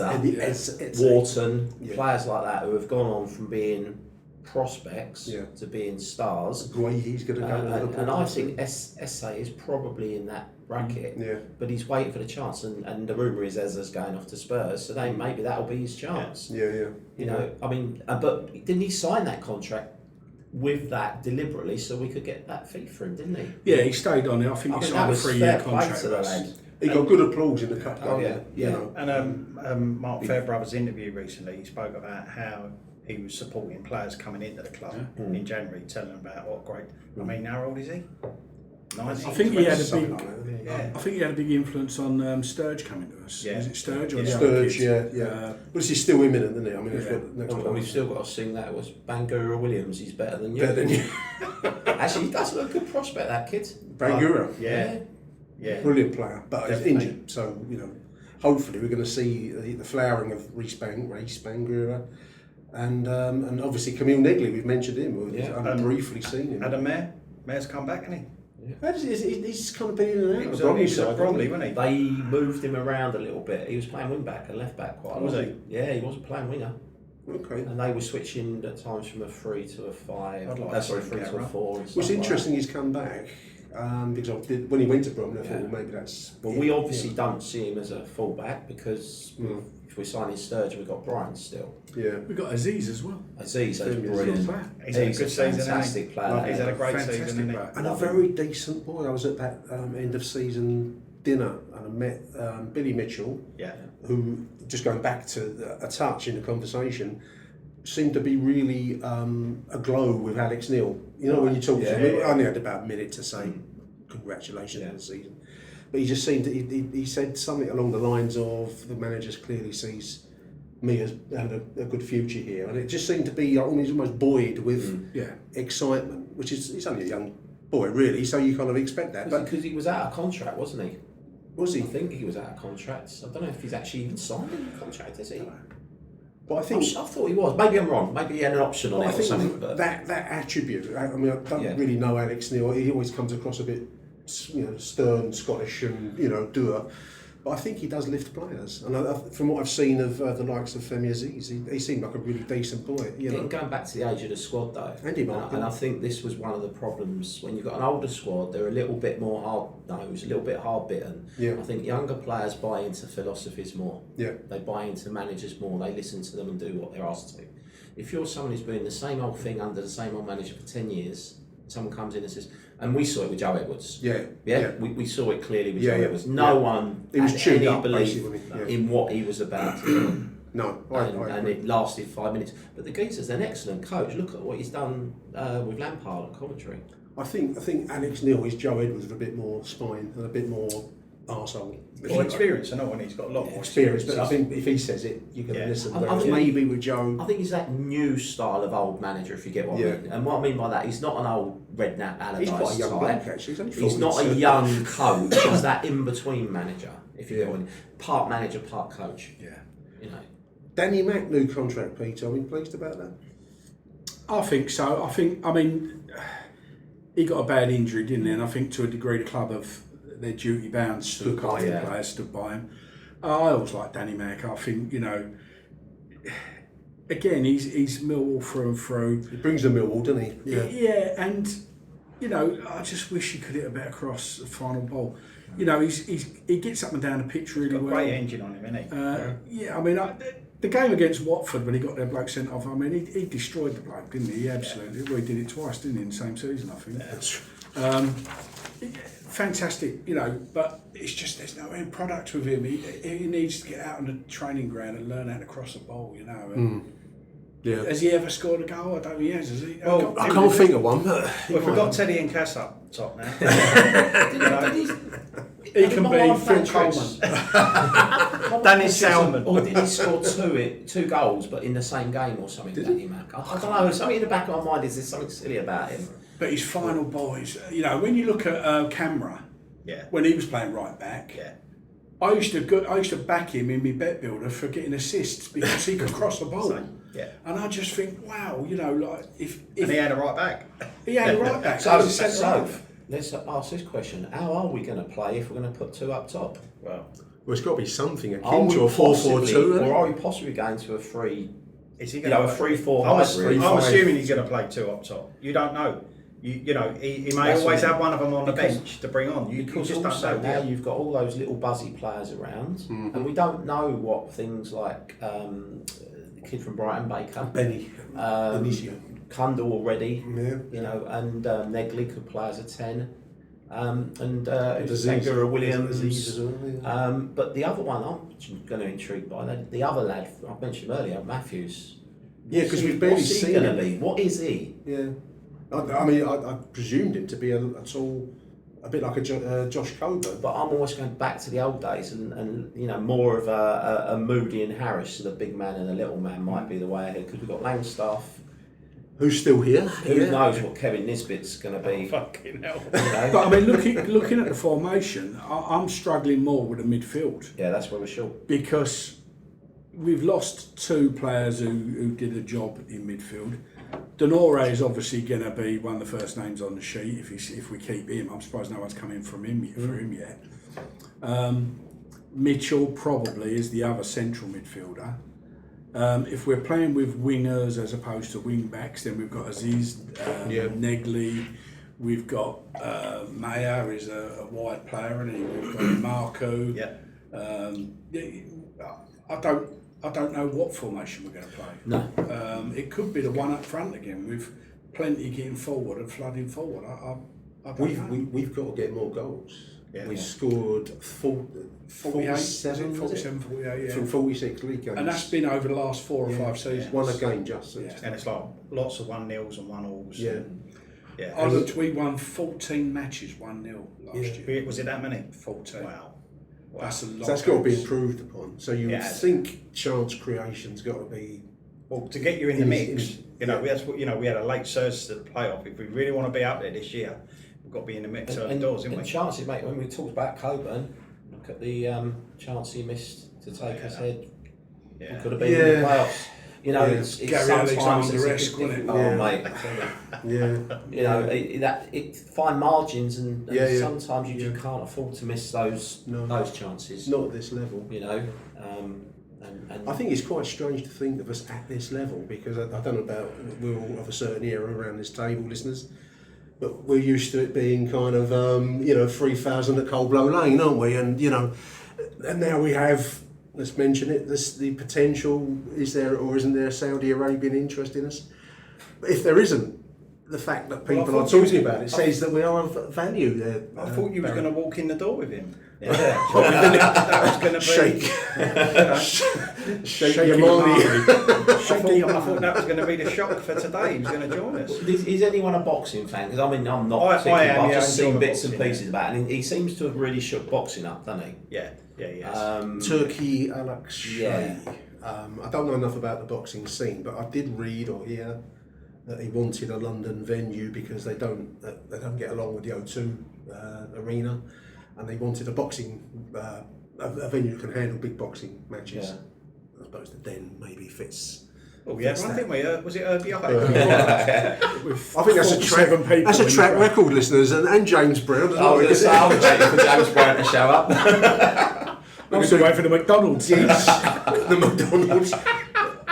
[SPEAKER 7] Wharton, players like that who have gone on from being prospects to being stars.
[SPEAKER 4] He's going to go.
[SPEAKER 7] And I think Eze is probably in that bracket, but he's waiting for the chance. And the rumour is Eze's going off to Spurs, so then maybe that'll be his chance. You know, I mean, but didn't he sign that contract with that deliberately so we could get that fee for him, didn't he?
[SPEAKER 6] Yeah, he stayed on it. I think he signed a 3-year contract with us.
[SPEAKER 4] He got good applause in the cup game.
[SPEAKER 8] You know. And Mark Fairbrother's interview recently, he spoke about how he was supporting players coming into the club in January, telling them about what great. I mean, how old is he? 90?
[SPEAKER 6] I think he had I think he had a big influence on Sturge coming to us.
[SPEAKER 8] Yeah.
[SPEAKER 6] Is it Sturge or
[SPEAKER 4] Sturge? But it's still imminent, isn't it? I mean,
[SPEAKER 7] we've still got to sing that. It was Bangura Williams. He's better than you. Actually, he does look a good prospect, that kid.
[SPEAKER 4] Bangura.
[SPEAKER 8] Yeah.
[SPEAKER 4] Brilliant player, but he's injured. So you know, hopefully we're going to see the flowering of Reece Bangura, and obviously Camille Negley. We've mentioned him. I've briefly seen him.
[SPEAKER 8] Adam Mayor's come back, hasn't he?
[SPEAKER 4] He's kind of been in and out.
[SPEAKER 8] He was on Bromley, wasn't he?
[SPEAKER 7] They moved him around a little bit. He was playing wing back and left back quite a lot.
[SPEAKER 8] Was he?
[SPEAKER 7] Yeah, he wasn't playing winger.
[SPEAKER 4] Okay.
[SPEAKER 7] And they were switching at times from a 3 to a 5.
[SPEAKER 8] I'd like
[SPEAKER 7] 3 to a 4.
[SPEAKER 4] What's interesting, he's come back because when he went to Bromley, I thought, well, maybe that's.
[SPEAKER 7] Well, we obviously don't see him as a full-back because if we're signing Sturgeon, we've got Brian still.
[SPEAKER 4] Yeah.
[SPEAKER 6] We've got Aziz as well.
[SPEAKER 7] Aziz is brilliant.
[SPEAKER 8] He's had a good season,
[SPEAKER 7] fantastic player.
[SPEAKER 8] He's had a great season,
[SPEAKER 4] and a very decent boy. I was at that end of season dinner and I met Billy Mitchell, who, just going back to a touch in the conversation, seemed to be really aglow with Alex Neil. You know, when you talk to him, I only had about a minute to say congratulations on the season. But he just seemed to, he said something along the lines of the manager clearly sees me as having a good future here, and it just seemed to be he's almost buoyed with excitement, which is, he's only a young boy really, so you kind of expect that. But
[SPEAKER 7] because he was out of contract, wasn't he?
[SPEAKER 4] Was he?
[SPEAKER 7] I think he was out of contract. I don't know if he's actually even signed a contract, is he?
[SPEAKER 4] But I think
[SPEAKER 7] I thought he was. Maybe I'm wrong. Maybe he had an option on it or something. But
[SPEAKER 4] that attribute. I mean, I don't really know Alex Neil. He always comes across a bit, stern, Scottish, and doer. But I think he does lift players, and from what I've seen of the likes of Femi Aziz, he seemed like a really decent boy.
[SPEAKER 7] Going back to the age of the squad though,
[SPEAKER 4] and
[SPEAKER 7] I think this was one of the problems when you've got an older squad. They're a little bit more hard-nosed, a little bit hard-bitten.
[SPEAKER 4] Yeah.
[SPEAKER 7] I think younger players buy into philosophies more.
[SPEAKER 4] Yeah.
[SPEAKER 7] They buy into managers more. They listen to them and do what they're asked to. If you're someone who's been the same old thing under the same old manager for 10 years, someone comes in and says, and we saw it with Joe Edwards.
[SPEAKER 4] Yeah.
[SPEAKER 7] We saw it clearly with Joe Edwards.
[SPEAKER 4] No
[SPEAKER 7] one
[SPEAKER 4] he was
[SPEAKER 7] had
[SPEAKER 4] chewed
[SPEAKER 7] any
[SPEAKER 4] up,
[SPEAKER 7] belief
[SPEAKER 4] basically.
[SPEAKER 7] in what he was about to do.
[SPEAKER 4] No,
[SPEAKER 7] and it lasted 5 minutes. But the geezer's an excellent coach. Look at what he's done with Lampard and commentary.
[SPEAKER 4] I think Alex Neil is Joe Edwards with a bit more spine and a bit more arsehole.
[SPEAKER 8] More experience, I know, and he's got a lot more
[SPEAKER 4] experience. But I think if he says it, you can listen. Whereas maybe with Joe,
[SPEAKER 7] I think he's that new style of old manager, if you get what I mean. And what I mean by that, he's not an old Redknapp Allardyce.
[SPEAKER 4] He's quite a young
[SPEAKER 7] type.
[SPEAKER 4] bloke, actually.
[SPEAKER 7] He's not a young coach. He's that in-between manager, if you get what I mean. Part manager, part coach.
[SPEAKER 4] Yeah.
[SPEAKER 7] You know.
[SPEAKER 4] Danny Mack, new contract, Peter. Are we pleased about that?
[SPEAKER 6] I think so. I mean, he got a bad injury, didn't he? And I think to a degree the club have their duty bound to look after the players, stood by him. I always like Danny Mack. I think, again, he's Millwall through and through.
[SPEAKER 4] He brings the Millwall, doesn't he?
[SPEAKER 6] Yeah, and I just wish he could hit a better cross, the final ball. He gets up and down the pitch really well.
[SPEAKER 8] Great engine on him, isn't he?
[SPEAKER 6] I mean, the game against Watford when he got their bloke sent off, I mean, he destroyed the bloke, didn't he? He absolutely. Well, he did it twice, didn't he, in the same season, I think. Fantastic, but it's just there's no end product with him. He needs to get out on the training ground and learn how to cross a ball,
[SPEAKER 4] Yeah.
[SPEAKER 6] Has he ever scored a goal? I don't think he has, has he?
[SPEAKER 4] Well, I can't think of one. But
[SPEAKER 8] we've got Teddy and Cass up top now.
[SPEAKER 6] He can be Phil Coleman.
[SPEAKER 8] Danny Salmon.
[SPEAKER 7] Or did he score two goals, but in the same game or something? Danny Mack. I don't know. Something in the back of my mind is there's something silly about him.
[SPEAKER 6] But his final ball is, when you look at Camera, when he was playing right back, I used to back him in my bet builder for getting assists because he could cross a ball. And I just think, wow, if
[SPEAKER 8] and he had a right back.
[SPEAKER 6] He had a right back.
[SPEAKER 7] So let's ask this question: how are we going to play if we're going to put two up top?
[SPEAKER 4] Well, it's got to be something akin to a 4-4-2,
[SPEAKER 7] or are we possibly going to a 3?
[SPEAKER 8] Is he going
[SPEAKER 7] to a 3-4 hybrid?
[SPEAKER 8] I'm assuming he's going to play two up top. You don't know. He may always have one of them on the bench to bring on. You just don't know.
[SPEAKER 7] Now you've got all those little buzzy players around, and we don't know what things like the kid from Brighton, Baker,
[SPEAKER 4] Benny,
[SPEAKER 7] Kundle already, and Negley could play as a 10, and Edgar Williams. But the other one I'm going to intrigue by the other lad I mentioned earlier, Matthews.
[SPEAKER 4] Yeah, because we've barely seen him.
[SPEAKER 7] What's he going to be? What is he?
[SPEAKER 4] Yeah. I mean, I presumed him to be a bit like a Josh Coburn.
[SPEAKER 7] But I'm always going back to the old days, and more of a Moody and Harris, so the big man and the little man might be the way ahead. Because we've got Langstaff,
[SPEAKER 4] who's still here.
[SPEAKER 7] Who knows what Kevin Nisbet's going to be?
[SPEAKER 8] Fucking hell!
[SPEAKER 6] But I mean, looking at the formation, I'm struggling more with the midfield.
[SPEAKER 7] Yeah, that's where we're short
[SPEAKER 6] because we've lost two players who did a job in midfield. Denore is obviously going to be one of the first names on the sheet if we keep him. I'm surprised no one's come in for him yet. Mitchell probably is the other central midfielder. If we're playing with wingers as opposed to wing backs, then we've got Aziz, Negley, we've got Maya is a wide player, and we've got Marco. I don't know what formation we're going to play.
[SPEAKER 7] No.
[SPEAKER 6] It could be the one up front again with plenty getting forward and flooding forward. I don't know.
[SPEAKER 4] We've got to get more goals. We've scored 47,
[SPEAKER 6] 48,
[SPEAKER 4] from 46 league games.
[SPEAKER 6] And that's been over the last 4 or 5 seasons.
[SPEAKER 4] One a game just.
[SPEAKER 8] And it's like lots of 1-0s and 1-alls.
[SPEAKER 6] I looked, we won 14 matches 1-0 last year.
[SPEAKER 8] Was it that many?
[SPEAKER 6] 14.
[SPEAKER 8] Wow.
[SPEAKER 6] That's a lot.
[SPEAKER 4] So that's got to be improved upon. So you would think chance creation's got to be.
[SPEAKER 8] Well, to get you in the mix, that's what we had a late surge to the playoff. If we really want to be up there this year, we've got to be in the mix early doors, haven't we?
[SPEAKER 7] And chances, mate. When we talked about Coburn, look at the chance he missed to take us ahead.
[SPEAKER 8] Yeah.
[SPEAKER 7] He could have been in the playoffs. You know, it's
[SPEAKER 6] Gary
[SPEAKER 7] sometimes
[SPEAKER 6] Alexander-esque, wasn't it?
[SPEAKER 7] Oh, mate.
[SPEAKER 4] Yeah.
[SPEAKER 7] You know, it fine margins, and
[SPEAKER 4] Yeah.
[SPEAKER 7] sometimes you just can't afford to miss those chances.
[SPEAKER 4] Not at this level.
[SPEAKER 7] You know,
[SPEAKER 4] I think it's quite strange to think of us at this level, because I don't know about, we're all of a certain era around this table, listeners, but we're used to it being kind of 3,000 at Cold Blow Lane, aren't we? And and now we have, let's mention it, the potential, is there or isn't there Saudi Arabian interest in us? But if there isn't, the fact that people are talking about it says that we are of value there.
[SPEAKER 8] I thought you was going to walk in the door with him.
[SPEAKER 7] Yeah.
[SPEAKER 8] That was going to be
[SPEAKER 4] shake your money.
[SPEAKER 8] I thought that was going to be the shock for today. He was going to join us.
[SPEAKER 7] Is anyone a boxing fan? Because I mean, I'm not.
[SPEAKER 8] I am.
[SPEAKER 7] I've just seen bits and pieces about it, and he seems to have really shook boxing up, doesn't he?
[SPEAKER 8] Yeah, he has.
[SPEAKER 4] Turkey Alex.
[SPEAKER 7] Yeah.
[SPEAKER 4] I don't know enough about the boxing scene, but I did read or hear that he wanted a London venue because they don't get along with the O2 arena, and they wanted a boxing a venue that can handle big boxing matches.
[SPEAKER 7] Yeah.
[SPEAKER 4] I suppose the Den maybe fits.
[SPEAKER 8] Oh, we had one, didn't we? Was it Herbie?
[SPEAKER 4] I think that's a track record, listeners, and James Brown.
[SPEAKER 7] I was waiting for James Brown to show up.
[SPEAKER 6] I was waiting for the McDonald's.
[SPEAKER 4] The McDonald's.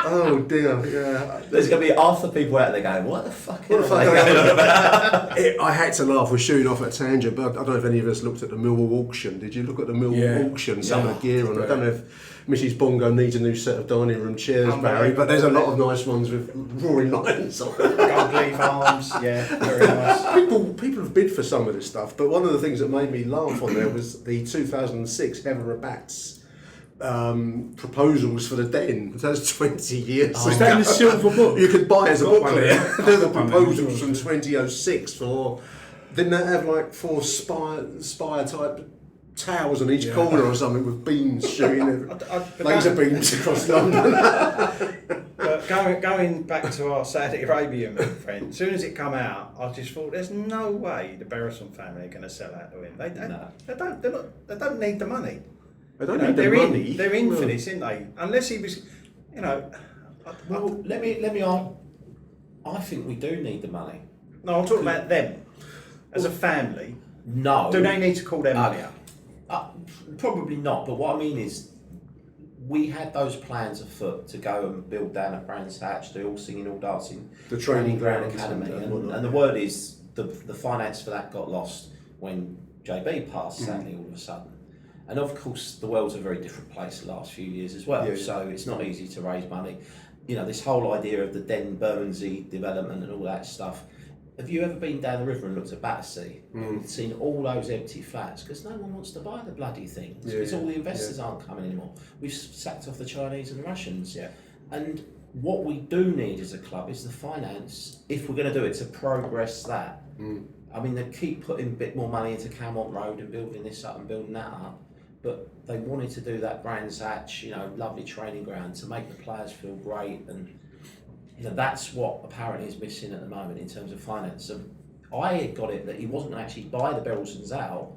[SPEAKER 4] Oh dear, yeah.
[SPEAKER 7] There's going to be half the people out there going, what the fuck are they going on about?
[SPEAKER 4] I had to laugh. We're shooting off at a tangent, but I don't know if any of us looked at the Millwall auction. Did you look at the Millwall auction? Some of the gear on. I don't know if Mrs. Bongo needs a new set of dining room chairs, Barry, but there's a lot of nice ones with roaring lions on.
[SPEAKER 8] Gold leaf arms, yeah, very nice.
[SPEAKER 4] People have bid for some of this stuff, but one of the things that made me laugh on there was the 2006 Heather Rabat's proposals for the Den. That's 20 years ago.
[SPEAKER 6] Was that in the silver book?
[SPEAKER 4] You could buy as a booklet. They're the
[SPEAKER 6] One
[SPEAKER 4] proposals from 2006 for. Didn't they have like 4 spire type towers on each corner or something with beams shooting laser beams across London?
[SPEAKER 8] But going back to our Saudi Arabian friend, as soon as it come out, I just thought, there's no way the Berrison family are going to sell out to him. They don't need the money.
[SPEAKER 4] They don't need the money.
[SPEAKER 8] They're in for this, aren't they? Unless he was,
[SPEAKER 7] Well, let me on. I think we do need the money.
[SPEAKER 8] No, I'm talking about them as a family.
[SPEAKER 7] No.
[SPEAKER 8] Do they need to call their money up?
[SPEAKER 7] Probably not. But what I mean is, we had those plans afoot to go and build down at Brands Hatch, do all singing, all dancing,
[SPEAKER 4] the training ground
[SPEAKER 7] academy, and the word is the finance for that got lost when JB passed. Sadly, all of a sudden. And of course, the world's a very different place the last few years as well. So it's not easy to raise money. This whole idea of the Den Bermondsey development and all that stuff. Have you ever been down the river and looked at Battersea and seen all those empty flats? Because no one wants to buy the bloody things because all the investors aren't coming anymore. We've sacked off the Chinese and the Russians. Yeah. And what we do need as a club is the finance, if we're going to do it, to progress that. I mean, they keep putting a bit more money into Camont Road and building this up and building that up. But they wanted to do that Brands Hatch, lovely training ground to make the players feel great, and that's what apparently is missing at the moment in terms of finance. So I got it that he wasn't going to actually buy the Berrelsons out,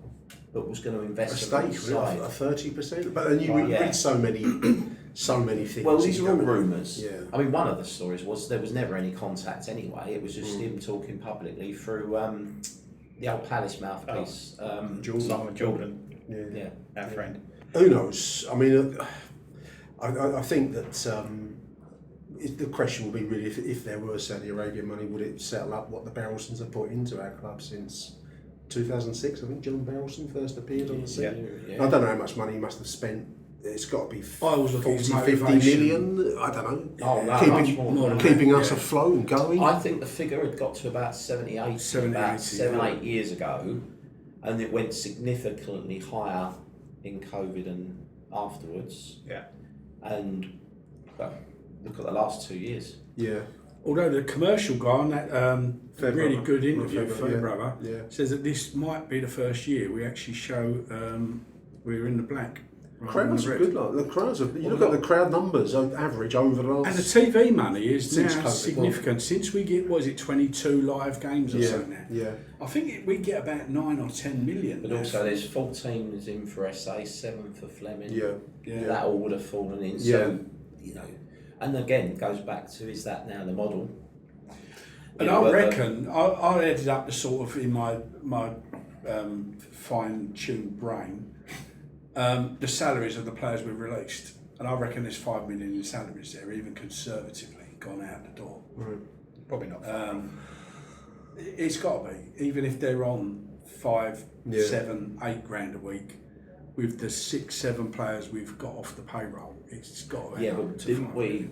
[SPEAKER 7] but was going to invest
[SPEAKER 4] a stake, a 30%. But then you read so many things.
[SPEAKER 7] Well, these are all rumours.
[SPEAKER 4] Yeah.
[SPEAKER 7] I mean, one of the stories was there was never any contact anyway. It was just him talking publicly through the old Palace mouthpiece,
[SPEAKER 8] Jordan.
[SPEAKER 4] Yeah,
[SPEAKER 8] our friend.
[SPEAKER 4] Who knows? I mean, I think that the question will be really if there were Saudi Arabian money, would it settle up what the Berrelsons have put into our club since 2006? I think John Berrelson first appeared on the scene. Yeah. I don't know how much money he must have spent. It's got to be 40, 50 million. I don't know. Keeping us afloat and going.
[SPEAKER 7] I think the figure had got to about 78 years ago. And it went significantly higher in COVID and afterwards.
[SPEAKER 8] Yeah.
[SPEAKER 7] And look at the last 2 years.
[SPEAKER 4] Yeah.
[SPEAKER 6] Although the commercial guy on that really good interview, Brother, says that this might be the first year we actually show we're in the black.
[SPEAKER 4] Crowds are good. The crowds are. You look at the crowd numbers on average over the last.
[SPEAKER 6] And the TV money is now significant. Since we get 22 live games or something now.
[SPEAKER 4] Yeah.
[SPEAKER 6] I think we get about 9 or 10 million.
[SPEAKER 7] But also, there's 14 in for SA, 7 for Fleming.
[SPEAKER 4] Yeah.
[SPEAKER 7] That all would have fallen in. So And again, it goes back to, is that now the model?
[SPEAKER 6] And I reckon I ended up sort of in my fine-tuned brain, the salaries of the players we've released, and I reckon there's 5 million in salaries there, even conservatively, gone out the door.
[SPEAKER 8] Right. Probably not.
[SPEAKER 6] It's got to be, even if they're on 5, 7, 8 grand a week, with the 6-7 players we've got off the payroll, it's got to be.
[SPEAKER 7] Yeah, but didn't we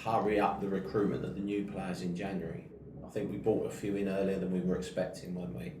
[SPEAKER 7] hurry up the recruitment of the new players in January? I think we brought a few in earlier than we were expecting, weren't we?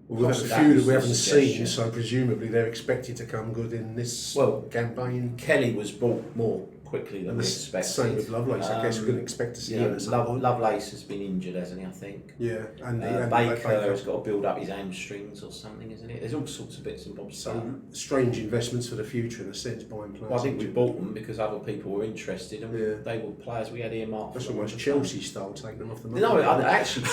[SPEAKER 4] Well, we've had a few that we haven't seen, so presumably they're expected to come good in this campaign.
[SPEAKER 7] Kelly was brought more quickly than we expected.
[SPEAKER 4] Same with Lovelace. I guess we couldn't expect to see him at some point.
[SPEAKER 7] Lovelace has been injured, hasn't he? I think.
[SPEAKER 4] Yeah, and
[SPEAKER 7] Baker has got to build up his hamstrings or something, isn't it? There's all sorts of bits and bobs.
[SPEAKER 4] So strange investments for the future in a sense, buying players.
[SPEAKER 7] Well, I think we bought them because other people were interested, and they were players we had earmarked.
[SPEAKER 4] That's almost Chelsea style, taking them off the market.
[SPEAKER 7] No, I actually,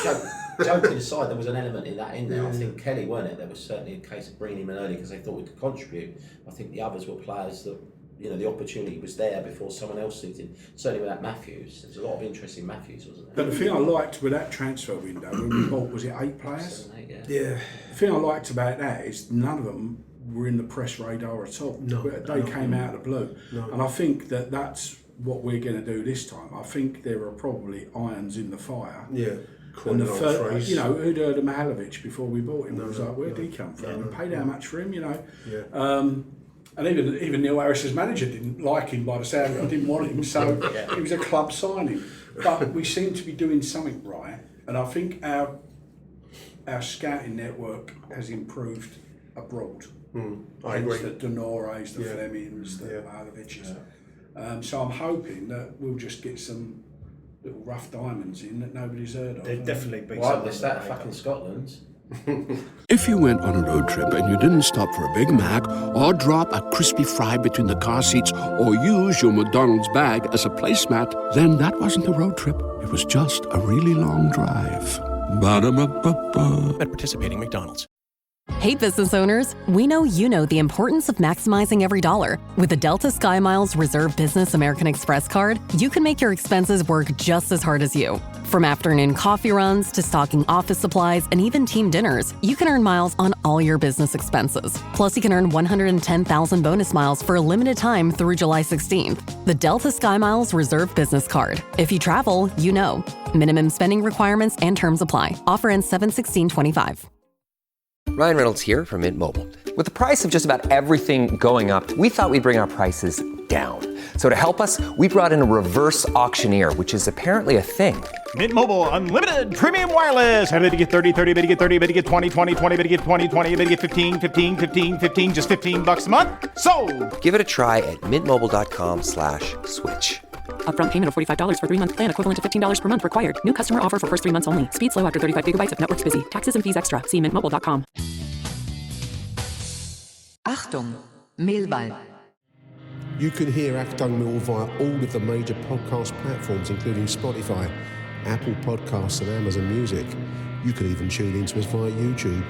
[SPEAKER 7] joking aside, there was an element in that in there. I think Kelly, weren't it? There was certainly a case of bringing him in early because they thought we could contribute. I think the others were players that, the opportunity was there before someone else did. Certainly with that Matthews, there's a lot of interest in Matthews, wasn't there?
[SPEAKER 6] But the thing I liked with that transfer window, when we bought, was it 8 players?
[SPEAKER 7] 7, 8,
[SPEAKER 6] Yeah. The thing I liked about that is none of them were in the press radar at all.
[SPEAKER 4] No,
[SPEAKER 6] they came out of the blue.
[SPEAKER 4] No.
[SPEAKER 6] And I think that's what we're going to do this time. I think there are probably irons in the fire.
[SPEAKER 4] Yeah.
[SPEAKER 6] And the first, who'd heard of Mihalovic before we bought him? I was like, where'd he come from? We paid how much for him,
[SPEAKER 4] Yeah.
[SPEAKER 6] And even Neil Harris's manager didn't like him by the sound of it. I didn't want him, so it was a club signing. But we seem to be doing something right, and I think our scouting network has improved abroad.
[SPEAKER 4] I agree.
[SPEAKER 6] The Denores, the Flemings, the Mihalovics. So I'm hoping that we'll just get some little rough diamonds in that nobody's heard of.
[SPEAKER 8] There'd definitely be
[SPEAKER 7] some. There's that fucking Scotland.
[SPEAKER 14] If you went on a road trip and you didn't stop for a Big Mac or drop a crispy fry between the car seats or use your McDonald's bag as a placemat, then that wasn't a road trip. It was just a really long drive. Ba-da-ba-ba-ba.
[SPEAKER 15] At participating McDonald's.
[SPEAKER 16] Hey business owners, we know you know the importance of maximizing every dollar. With the Delta SkyMiles Reserve Business American Express card, you can make your expenses work just as hard as you. From afternoon coffee runs to stocking office supplies and even team dinners, you can earn miles on all your business expenses. Plus, you can earn 110,000 bonus miles for a limited time through July 16th. The Delta SkyMiles Reserve Business Card. If you travel, you know. Minimum spending requirements and terms apply. Offer ends 7/16/25.
[SPEAKER 17] Ryan Reynolds here from Mint Mobile. With the price of just about everything going up, we thought we'd bring our prices down. So to help us, we brought in a reverse auctioneer, which is apparently a thing.
[SPEAKER 15] Mint Mobile Unlimited Premium Wireless. How to get 30, 30, bit to get 30, bit to get 20, 20, 20, bit to get 20, 20, bit to get 15, 15, 15, 15, just $15 a month? Sold! Give it a try at mintmobile.com/switch.
[SPEAKER 10] Upfront payment of $45 for 3-month plan, equivalent to $15 per month required. New customer offer for first 3 months only. Speed slow after 35 gigabytes if network's busy. Taxes and fees extra. See mintmobile.com.
[SPEAKER 13] Achtung, Millwall.
[SPEAKER 4] You can hear Achtung Millwall via all of the major podcast platforms, including Spotify, Apple Podcasts and Amazon Music. You can even tune into us via YouTube.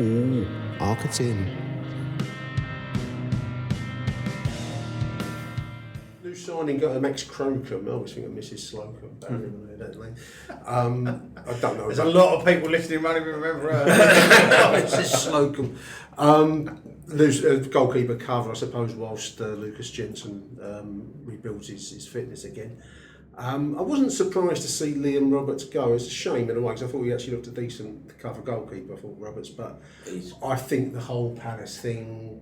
[SPEAKER 4] Ooh, Arcatin. New signing got a Max Crocombe. I always think of Mrs. Slocum. Don't they? I don't know.
[SPEAKER 8] There's a lot of people listening who won't even remember her.
[SPEAKER 4] Mrs. Slocum. There's a goalkeeper cover, I suppose, whilst Lucas Jensen rebuilds his fitness again. I wasn't surprised to see Liam Roberts go. It's a shame in a way because I thought he actually looked a decent cover goalkeeper. I thought Roberts, but I think the whole Palace thing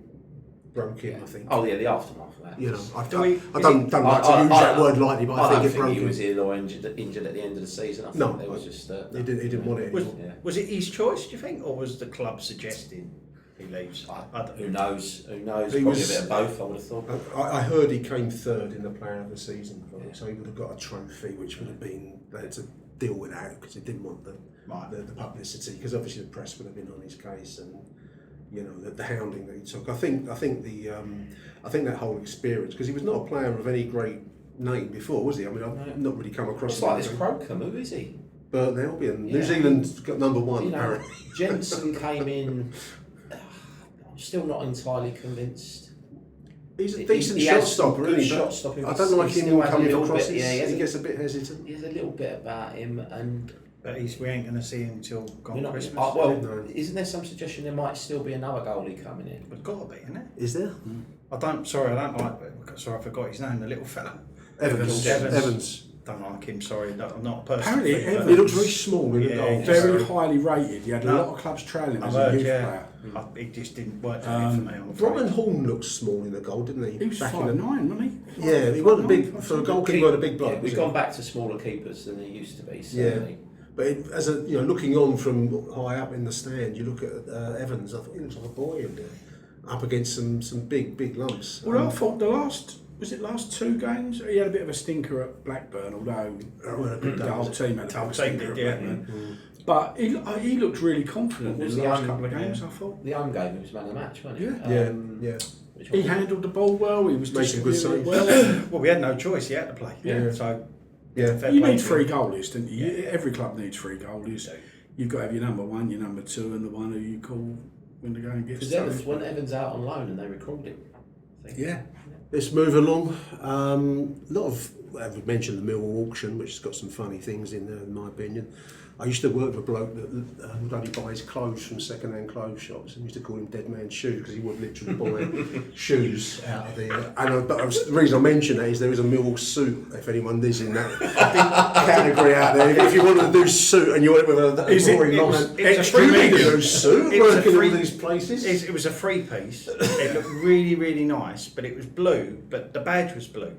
[SPEAKER 4] broke him. I think.
[SPEAKER 7] Oh yeah, the aftermath of that.
[SPEAKER 4] I don't like to use that word lightly, but I think it broke him.
[SPEAKER 7] He was ill or injured at the end of the season. I think there was just
[SPEAKER 4] he didn't want it.
[SPEAKER 8] Was it his choice? Do you think, or was the club suggesting he leaves?
[SPEAKER 7] Who knows? Probably a bit of both, I would have thought.
[SPEAKER 4] I heard he came third in the Player of the Season, so he would have got a trophy, which would have been, they had to deal with that because he didn't want the publicity, because obviously the press would have been on his case, and the hounding that he took. I think that whole experience, because he was not a player of any great name before, was he? I mean, I've not really come across.
[SPEAKER 7] It's like this Crocombe. Who is he?
[SPEAKER 4] Burton Albion. New Zealand got number 1. Apparently.
[SPEAKER 7] Jensen came in. I'm still not entirely convinced.
[SPEAKER 4] He's a decent shot stopper, isn't he? Shot stopping. I don't like him coming for crosses. He gets a bit hesitant.
[SPEAKER 7] There's a little bit about him, and
[SPEAKER 8] but we ain't going to see him until Christmas.
[SPEAKER 7] Isn't there some suggestion there might still be another goalie coming in?
[SPEAKER 8] There's got to be, isn't it?
[SPEAKER 4] Is there?
[SPEAKER 8] I don't like. Sorry, I forgot his name. The little fella.
[SPEAKER 4] Evans.
[SPEAKER 8] Don't like him. Sorry, I'm not a person.
[SPEAKER 6] Apparently, Evans,
[SPEAKER 4] he looks very small in the goal.
[SPEAKER 6] Very highly rated. He had a lot of clubs trailing him as a youth player.
[SPEAKER 8] It just didn't work for me.
[SPEAKER 4] Robin Horn looked small in the goal, didn't he?
[SPEAKER 6] He was 5'9", wasn't he?
[SPEAKER 4] Yeah, he wasn't big for a goalkeeper. He wasn't a big bloke.
[SPEAKER 7] We've gone back to smaller keepers than he used to be. Certainly.
[SPEAKER 4] Yeah. But as looking on from high up in the stand, you look at Evans. I thought he looks like a boy in there, up against some big lumps.
[SPEAKER 6] Well, I thought the last 2 games he had a bit of a stinker at Blackburn, although the whole team had a bit of a stinker at Blackburn. But he looked really confident in the last couple of games. I thought
[SPEAKER 7] the home game he was man of the match, wasn't he?
[SPEAKER 4] Yeah.
[SPEAKER 6] He handled the ball well. He was
[SPEAKER 4] making good saves.
[SPEAKER 8] Well, we had no choice. He had to play. So.
[SPEAKER 4] Yeah,
[SPEAKER 6] you need 3 goalies, don't you? Yeah. Every club needs 3 goalies. You've got to have your number 1, your number 2, and the one who you call when the game gets tough.
[SPEAKER 7] Because when Evans out on loan and they recalled him.
[SPEAKER 6] Yeah.
[SPEAKER 4] Let's move along. A lot of, we've mentioned the Millwall auction, which has got some funny things in there, in my opinion. I used to work with a bloke that would only buy his clothes from second-hand clothes shops, and we used to call him Dead Man's Shoes because he would literally buy shoes out of there. The reason I mention that is there is a Millwall suit, if anyone is in that category out there. If you wanted to do suit and you went with a Rory Long,
[SPEAKER 8] it's a free
[SPEAKER 4] suit working all these places.
[SPEAKER 8] It was a free piece. It looked really, really nice, but it was blue, but the badge was blue.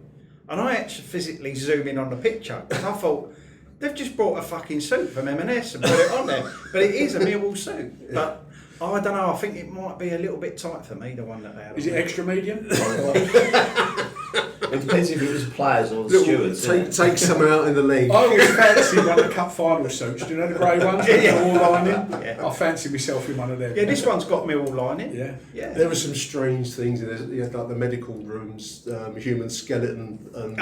[SPEAKER 8] And I actually physically zoomed in on the picture because I thought, they've just brought a fucking suit from M&S and put it on there. But it is a Millwall suit. But I don't know, I think it might be a little bit tight for me, the one that they had.
[SPEAKER 6] Is it extra medium?
[SPEAKER 7] It depends if it was the players or the stewards.
[SPEAKER 4] Take some out in the league.
[SPEAKER 6] I always fancy one of the cup final suits. Do you know the grey ones with the wall lining? Yeah. I fancy myself in one of them.
[SPEAKER 8] Yeah, this one's got Millwall lining.
[SPEAKER 6] Yeah.
[SPEAKER 4] There were some strange things in there. You had like the medical rooms, human skeleton and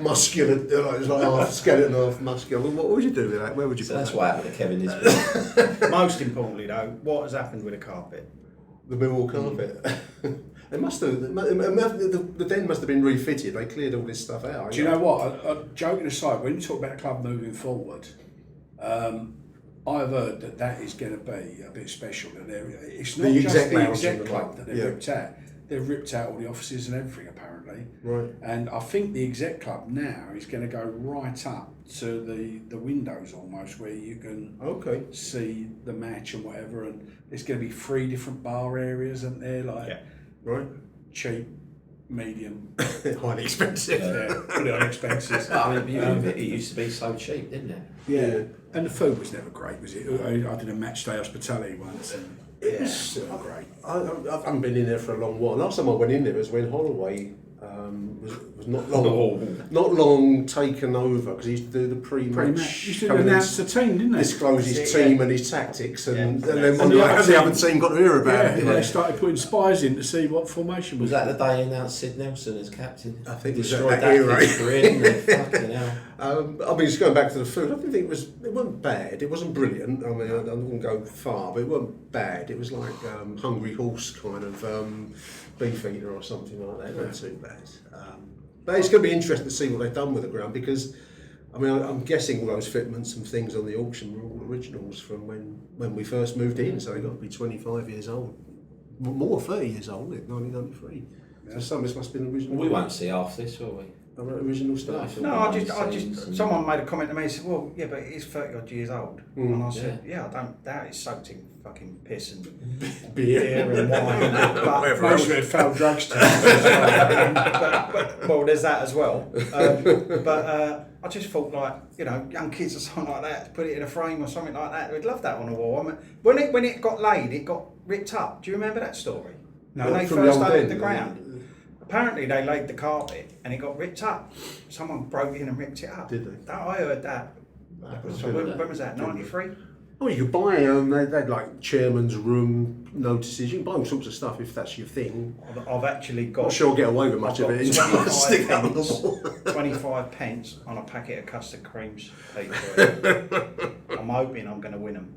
[SPEAKER 4] muscular. It was like half skeleton, half muscular. What would you do with that? Where would you put
[SPEAKER 7] that's
[SPEAKER 4] that?
[SPEAKER 7] what happened to Kevin Nisbet.
[SPEAKER 8] Most importantly though, what has happened with the carpet?
[SPEAKER 4] The Millwall carpet. They must have. The den must have been refitted. They cleared all this stuff out.
[SPEAKER 6] Do you know what? Joking aside, when you talk about the club moving forward, I've heard that is going to be a bit special. It's not just the exec club that they've ripped out. They've ripped out all the offices and everything apparently.
[SPEAKER 4] Right.
[SPEAKER 6] And I think the exec club now is going to go right up to the windows almost, where you can see the match and whatever. And there's going to be 3 different bar areas, isn't there?
[SPEAKER 4] Right.
[SPEAKER 6] Cheap, medium,
[SPEAKER 4] highly expensive.
[SPEAKER 6] Put it on expenses.
[SPEAKER 7] I mean, the beauty of it used to be so cheap, didn't it?
[SPEAKER 6] Yeah. And the food was never great, was it? I did a match day hospitality once, and it was not great.
[SPEAKER 4] I haven't been in there for a long while. Last time I went in there was when Holloway was not long taken over, because he used to do the pre-match.
[SPEAKER 6] He used to announce the team, didn't they?
[SPEAKER 4] Disclose his team and his tactics, and then one night the other team got to hear about it.
[SPEAKER 6] They started putting spies in to see what formation
[SPEAKER 7] was that the day he announced Sid Nelson as captain?
[SPEAKER 4] I think it was
[SPEAKER 7] destroyed
[SPEAKER 4] that era.
[SPEAKER 7] Career, didn't they? Fucking hell.
[SPEAKER 4] I mean, just going back to the food, I didn't think it wasn't bad. It wasn't brilliant. I mean, I wouldn't go far, but it wasn't bad. It was like Hungry Horse kind of beef eater or something like that. It wasn't too bad. But it's going to be interesting to see what they've done with the ground, because I mean, I'm guessing all those fitments and things on the auction were all originals from when we first moved in, so they've got to be 25 years old, more 30 years old, 1993. So some of this must have been original.
[SPEAKER 7] We won't see half this, will we?
[SPEAKER 4] Original stuff.
[SPEAKER 8] No, I just someone made a comment to me and said, well, yeah, but it is 30 odd years old. And I said, I don't doubt it's soaked in fucking piss and beer and wine. But
[SPEAKER 6] most of it failed drugs too.
[SPEAKER 8] Well, there's that as well. But I just thought, like, young kids or something like that, put it in a frame or something like that, we'd love that on the wall. I mean, when it got laid, it got ripped up. Do you remember that story?
[SPEAKER 6] No,
[SPEAKER 8] when they first laid the ground. Apparently they laid the carpet and it got ripped up. Someone broke in and ripped it up.
[SPEAKER 4] Did they?
[SPEAKER 8] I heard that. So when was that? 93?
[SPEAKER 4] Oh, you could buy they had like chairman's room notices. You can buy all sorts of stuff if that's your thing.
[SPEAKER 8] I've actually got.
[SPEAKER 4] I'm not sure I'll get away with much of it.
[SPEAKER 8] 25 pence on a packet of custard creams. I'm hoping I'm going to win them.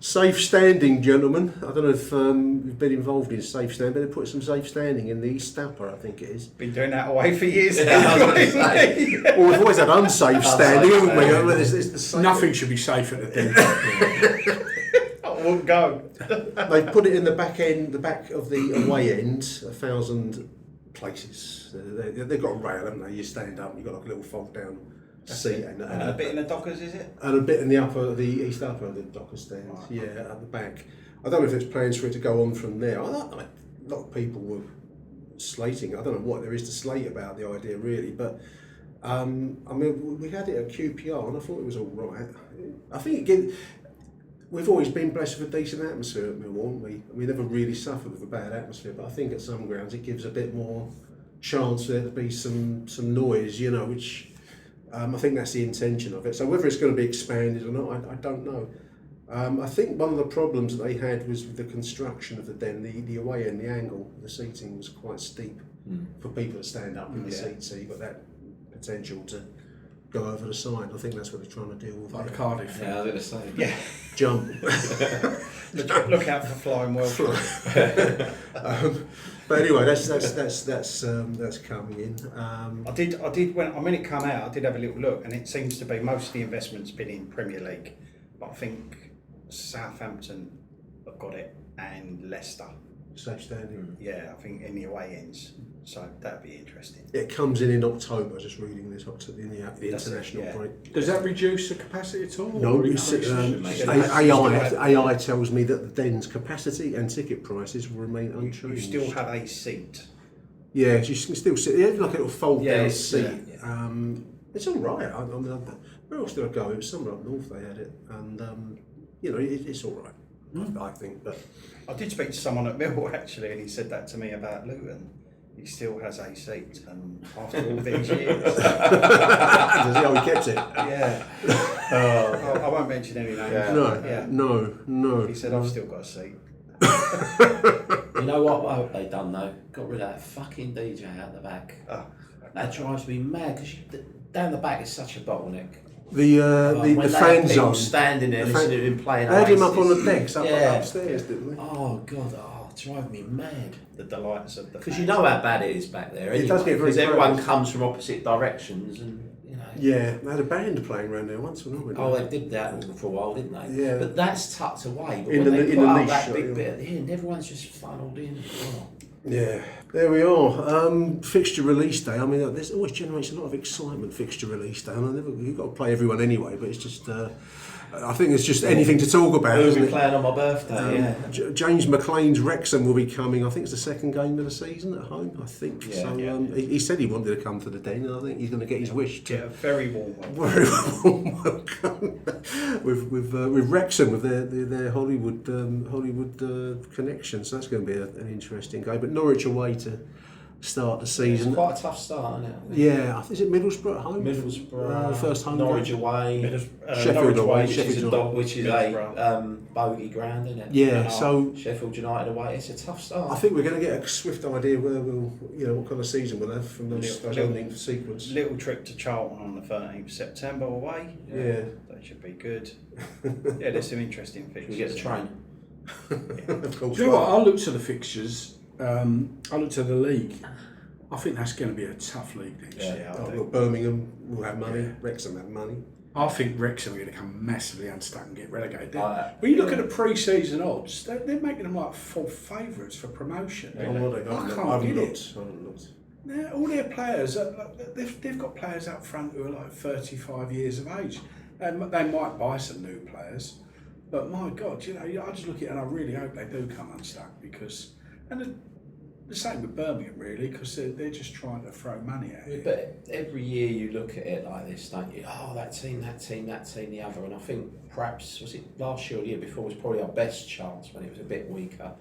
[SPEAKER 4] Safe standing, gentlemen. I don't know if you've been involved in safe standing, but they put some safe standing in the East Upper, I think it is.
[SPEAKER 8] Been doing that away for years.
[SPEAKER 4] Well, we've always had unsafe standing, haven't we? It's the same.
[SPEAKER 6] Nothing should be safe at the Den.
[SPEAKER 8] I won't go.
[SPEAKER 4] They put it in the back of the away end, 1,000 places. They've got a rail, haven't they? You stand up and you've got like a little fold down seat. And
[SPEAKER 8] a bit in the Dockers, is it?
[SPEAKER 4] And a bit in the East Upper, the Dockers stand. Right. Yeah, at the back. I don't know if there's plans for it to go on from there. A lot of people were slating. I don't know what there is to slate about the idea really, but I mean, we had it at QPR and I thought it was all right. I think we've always been blessed with a decent atmosphere at Millwall. We never really suffered with a bad atmosphere, but I think at some grounds it gives a bit more chance for there to be some noise, which I think that's the intention of it. So whether it's going to be expanded or not, I don't know. I think one of the problems that they had was with the construction of the Den, the away end, the angle, the seating was quite steep for people to stand up in the seat, so you've got that potential to go over the side. I think that's what they're trying to deal with.
[SPEAKER 6] Like the Cardiff.
[SPEAKER 7] Yeah, I was going to say.
[SPEAKER 8] Yeah.
[SPEAKER 4] Jump.
[SPEAKER 8] Look out for flying world.
[SPEAKER 4] But anyway, that's coming in.
[SPEAKER 8] I did when it came out, I did have a little look, and it seems to be most of the investment's been in Premier League, but I think Southampton have got it and Leicester.
[SPEAKER 4] Safe standing.
[SPEAKER 8] Yeah, I think in the away ends. So that'd be interesting.
[SPEAKER 4] It comes in October. Just reading this up to the international break.
[SPEAKER 6] Does that reduce the capacity at all?
[SPEAKER 4] No, AI tells me that the Den's capacity and ticket prices will remain unchanged.
[SPEAKER 8] You still have a seat.
[SPEAKER 4] Yeah, you can still sit. It's like a little fold-down seat.
[SPEAKER 8] Yeah.
[SPEAKER 4] It's all right. Where else did I go? It was somewhere up north. They had it, and it's all right. I think. But
[SPEAKER 8] I did speak to someone at Millwall actually, and he said that to me about Luton. He still has a seat, and after all these years,
[SPEAKER 4] does he? Oh, he kept it.
[SPEAKER 8] Yeah. I won't mention any names.
[SPEAKER 7] Yeah.
[SPEAKER 4] No.
[SPEAKER 8] He said, "I've still got a seat."
[SPEAKER 7] You know what they done though? Got rid of that fucking DJ out the back. That drives me mad because down the back is such a bottleneck.
[SPEAKER 4] The fan zone.
[SPEAKER 7] Standing there listening to him playing.
[SPEAKER 4] They had him up on the decks upstairs, didn't they?
[SPEAKER 7] Oh God! Drive me mad.
[SPEAKER 8] The delights of the.
[SPEAKER 7] Because you know how bad it is back there. Anyway,
[SPEAKER 4] it does get very.
[SPEAKER 7] Because everyone comes from opposite directions, and
[SPEAKER 4] Yeah, they had a band playing around there once, didn't they?
[SPEAKER 7] Oh, they did that for a while, didn't they?
[SPEAKER 4] Yeah.
[SPEAKER 7] But that's tucked away. But
[SPEAKER 4] in
[SPEAKER 7] when
[SPEAKER 4] the
[SPEAKER 7] they put up
[SPEAKER 4] niche,
[SPEAKER 7] that big bit at the end, everyone's just funneled in. Oh.
[SPEAKER 4] Yeah, there we are. Fixture release day. I mean, this always generates a lot of excitement. Fixture release day, and you've got to play everyone anyway. But it's just, I think it's just anything to talk about.
[SPEAKER 7] We'll
[SPEAKER 4] isn't
[SPEAKER 7] be
[SPEAKER 4] it?
[SPEAKER 7] playing on my birthday.
[SPEAKER 4] James McLean's Wrexham will be coming. I think it's the second game of the season at home. I think so. He said he wanted to come to the Den, and I think he's going to get his wish.
[SPEAKER 8] Yeah, very warm welcome.
[SPEAKER 4] Very warm welcome with Wrexham with their Hollywood connection. So that's going to be an interesting game. But Norwich away to start the season.
[SPEAKER 7] It's quite a tough start, isn't it?
[SPEAKER 4] Yeah, is it Middlesbrough at home?
[SPEAKER 7] Middlesbrough,
[SPEAKER 4] first home
[SPEAKER 7] Norwich
[SPEAKER 4] game.
[SPEAKER 7] away,
[SPEAKER 4] Sheffield away,
[SPEAKER 7] which is a bogey ground, isn't it?
[SPEAKER 4] Yeah, so
[SPEAKER 7] Sheffield United away. It's a tough start.
[SPEAKER 4] I think we're going to get a swift idea where what kind of season we'll have from those opening sequence.
[SPEAKER 8] Little trip to Charlton on the 13th of September away.
[SPEAKER 4] Yeah,
[SPEAKER 8] that should be good. Yeah, there's some interesting fixtures.
[SPEAKER 7] We get the train.
[SPEAKER 4] Of course.
[SPEAKER 6] Do you know what? I looked at the fixtures. I looked at the league. I think that's going to be a tough league next year.
[SPEAKER 4] Birmingham will have money. Wrexham have money.
[SPEAKER 6] I think Wrexham are going to come massively unstuck and get relegated. When you look at the pre-season odds, they're making them like full favourites for promotion. I can't get it. All their players, they've got players up front who are like 35 years of age. They might buy some new players, but my God, I just look at it and I really hope they do come unstuck because. The same with Birmingham, really, because they're just trying to throw money at it.
[SPEAKER 7] But every year you look at it like this, don't you? Oh, that team, the other. And I think perhaps, was it last year or the year before, was probably our best chance when it was a bit weaker.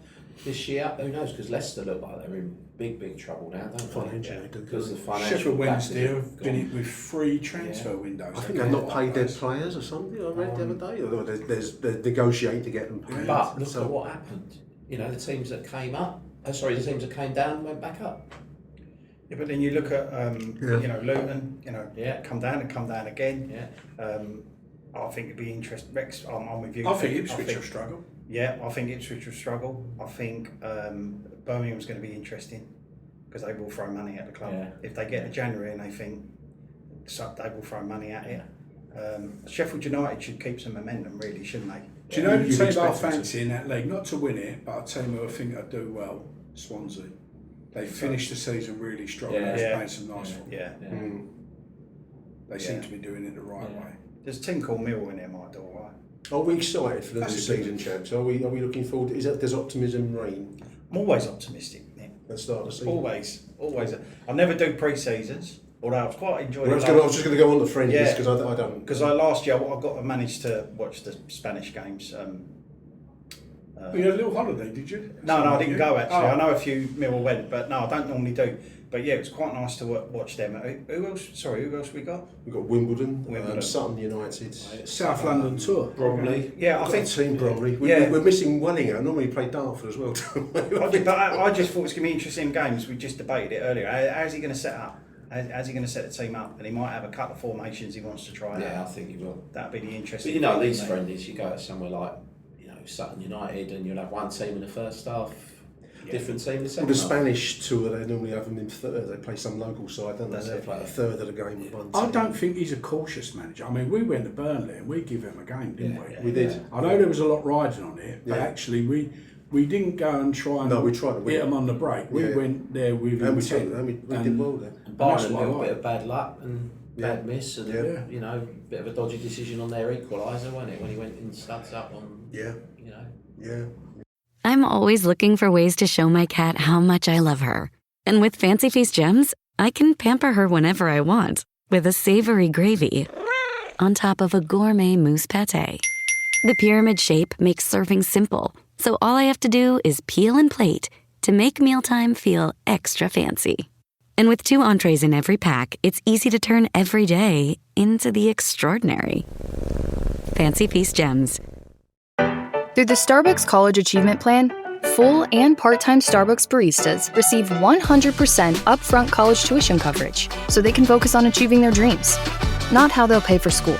[SPEAKER 7] This year, who knows, because Leicester look like they're in big trouble now, don't they? Because the financial
[SPEAKER 6] Sheffield Wednesday have been in with 3 transfer windows.
[SPEAKER 4] I think they've not paid their players or something, I read the other day. Or they're negotiating to get them paid.
[SPEAKER 7] But look at what happened. The teams that came up, the teams that came down went back up.
[SPEAKER 8] Yeah, but then you look at Luton, come down and come down again.
[SPEAKER 7] Yeah.
[SPEAKER 8] I think it'd be interesting. Rex, I'm with you.
[SPEAKER 6] I think Ipswich will struggle.
[SPEAKER 8] Yeah, I think Ipswich will struggle. I think Birmingham's going to be interesting because they will throw money at the club.
[SPEAKER 7] Yeah.
[SPEAKER 8] If they get to January and they think so, they will throw money at it. Sheffield United should keep some momentum, really, shouldn't they?
[SPEAKER 6] Do you know the team I fancy in that league? Not to win it, but I'll tell you who I think I'd do well. Swansea. They finished the season really strong.
[SPEAKER 8] Yeah.
[SPEAKER 6] They're playing some nice football.
[SPEAKER 8] Yeah.
[SPEAKER 6] They seem to be doing it the right way.
[SPEAKER 8] There's a team called Millwall in there, might do all right.
[SPEAKER 4] Are we excited for the new season, champs? Are we looking forward? Does optimism reign?
[SPEAKER 8] I'm always optimistic, Nick.
[SPEAKER 4] At the start of the season.
[SPEAKER 8] Always. I never do pre-seasons, although I've quite enjoyed it.
[SPEAKER 4] I was just going to go on the friendlies because I don't.
[SPEAKER 8] Because last year I managed to watch the Spanish games.
[SPEAKER 6] You had a little holiday, did you?
[SPEAKER 8] No, I didn't go actually. I know a few Millwall went, but no, I don't normally do. But yeah, it was quite nice to watch them. Who else we got?
[SPEAKER 4] We've got Wimbledon. Sutton United,
[SPEAKER 6] South London tour,
[SPEAKER 7] Bromley.
[SPEAKER 8] Yeah, I think
[SPEAKER 4] Team Bromley. We're missing Wellingham. Normally play Dartford as well.
[SPEAKER 8] I just thought it was going to be interesting games. We just debated it earlier. How's he going to set up? How's he going to set the team up? And he might have a couple of formations he wants to try.
[SPEAKER 7] Yeah, I think he will.
[SPEAKER 8] That'd be the interesting.
[SPEAKER 7] But you know, these
[SPEAKER 8] thing,
[SPEAKER 7] friendlies, you go to somewhere like Sutton United, and you'll have one team in the first half, different team in the second
[SPEAKER 4] the
[SPEAKER 7] half.
[SPEAKER 4] Spanish tour, they normally have them in third. They play some local side, don't they? They play a third of the game with one team.
[SPEAKER 6] I don't think he's a cautious manager. I mean, we went to Burnley and we give him a game, didn't we?
[SPEAKER 4] We did.
[SPEAKER 6] I know there was a lot riding on it, but actually we didn't go and try and
[SPEAKER 4] we tried to win.
[SPEAKER 6] hit them on the break. We went there with him.
[SPEAKER 4] We did well there.
[SPEAKER 7] And Bayern a little bit of bad luck and bad miss, and you know, bit of a dodgy decision on their equaliser, wasn't it, when he went and studs up on.
[SPEAKER 4] Yeah.
[SPEAKER 7] You know.
[SPEAKER 4] Yeah.
[SPEAKER 9] I'm always looking for ways to show my cat how much I love her. And with Fancy Feast gems, I can pamper her whenever I want with a savory gravy on top of a gourmet mousse pâté. The pyramid shape makes serving simple, so all I have to do is peel and plate to make mealtime feel extra fancy. And with 2 entrees in every pack, it's easy to turn every day into the extraordinary. Fancy Feast gems.
[SPEAKER 18] Through the Starbucks College Achievement Plan, full and part-time Starbucks baristas receive 100% upfront college tuition coverage so they can focus on achieving their dreams, not how they'll pay for school.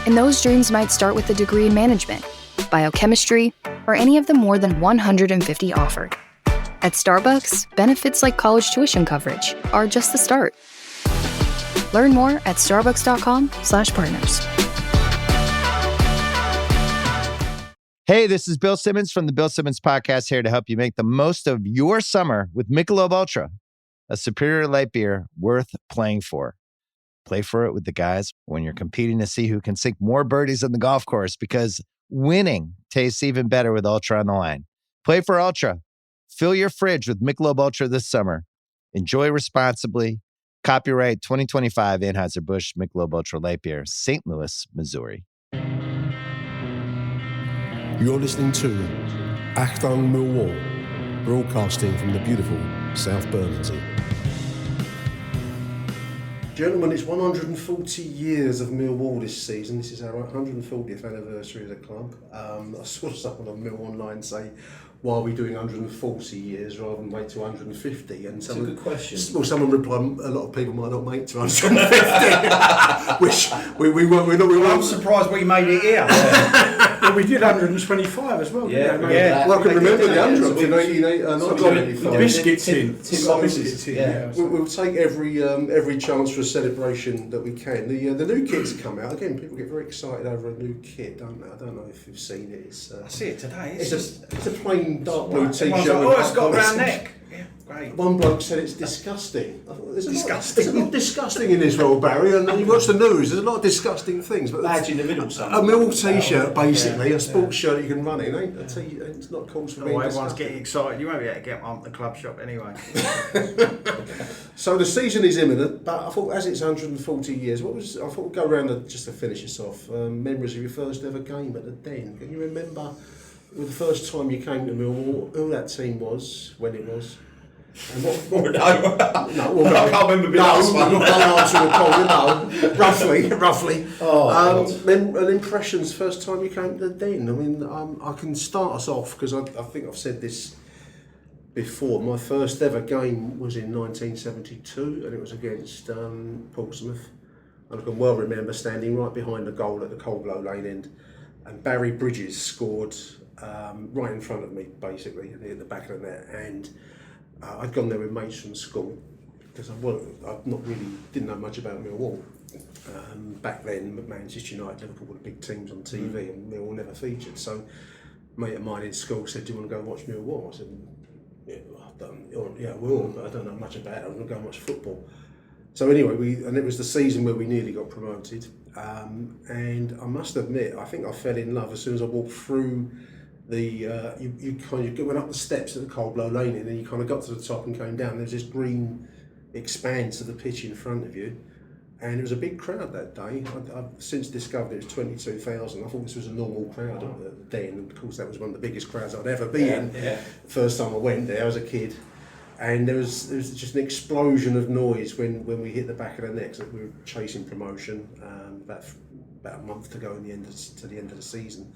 [SPEAKER 18] And those dreams might start with a degree in management, biochemistry, or any of the more than 150 offered. At Starbucks, benefits like college tuition coverage are just the start. Learn more at starbucks.com/partners.
[SPEAKER 19] Hey, this is Bill Simmons from the Bill Simmons Podcast, here to help you make the most of your summer with Michelob Ultra, a superior light beer worth playing for. Play for it with the guys when you're competing to see who can sink more birdies on the golf course, because winning tastes even better with Ultra on the line. Play for Ultra. Fill your fridge with Michelob Ultra this summer. Enjoy responsibly. Copyright 2025 Anheuser-Busch Michelob Ultra Light Beer, St. Louis, Missouri.
[SPEAKER 4] You're listening to Achtung, Millwall, broadcasting from the beautiful South Bermondsey. Gentlemen, it's 140 years of Millwall this season. This is our 140th anniversary of the club. I saw someone on Mill Online say, why are we doing 140 years rather than wait to 150? And
[SPEAKER 7] That's a good question.
[SPEAKER 4] Well, someone replied, a lot of people might not make to 150. Which we weren't.
[SPEAKER 8] I'm surprised we made it here.
[SPEAKER 6] Well, we did 125 as well.
[SPEAKER 4] Yeah. Well, I can remember the 100 in 1985.
[SPEAKER 6] The biscuit tin.
[SPEAKER 4] We'll take every chance for a celebration that we can. The new kit's come out again. People get very excited over a new kit, don't they? I don't know if you've seen it.
[SPEAKER 8] I see it today.
[SPEAKER 4] It's a plain dark blue t-shirt.
[SPEAKER 8] It's got a round neck. Yeah, great.
[SPEAKER 4] One bloke said it's disgusting. I thought, there's a lot disgusting in this world, Barry. And then you watch the news. There's a lot of disgusting things. But
[SPEAKER 7] badge in the middle,
[SPEAKER 4] a Mill t-shirt, basically, a sports shirt you can run in. It's not called for being
[SPEAKER 8] everyone's
[SPEAKER 4] disgusting.
[SPEAKER 8] getting excited. You won't be able to get one at the club shop anyway.
[SPEAKER 4] So the season is imminent, but I thought as it's 140 years, I thought we'd go around just to finish this off. Memories of your first ever game at the Den. Can you remember the first time you came to Millwall, who that team was, when it was? And what
[SPEAKER 7] I can't remember the last one.
[SPEAKER 4] Roughly. And impressions first time you came to the Den. I mean, I can start us off because I think I've said this before. My first ever game was in 1972, and it was against Portsmouth. And I can well remember standing right behind the goal at the Coldblow Lane end, and Barry Bridges scored right in front of me, basically, at the back of the net. And I'd gone there with mates from school, because didn't know much about Millwall. Back then, Manchester United, Liverpool were the big teams on TV, and Millwall never featured. So, a mate of mine in school said, "Do you want to go watch Millwall?" I said, "Yeah, I will, but I don't know much about it. I'm going to go and watch football." So anyway, and it was the season where we nearly got promoted. And I must admit, I think I fell in love as soon as I walked through you went up the steps at the Coldblow Lane, and then you kind of got to the top and came down. There's this green expanse of the pitch in front of you, and it was a big crowd that day. I've since discovered it was 22,000. I thought this was a normal crowd then, and of course that was one of the biggest crowds I'd ever been in. Yeah. First time I went there, I was a kid. And there was just an explosion of noise when we hit the back of the net. We were chasing promotion, about a month to go to the end of the season,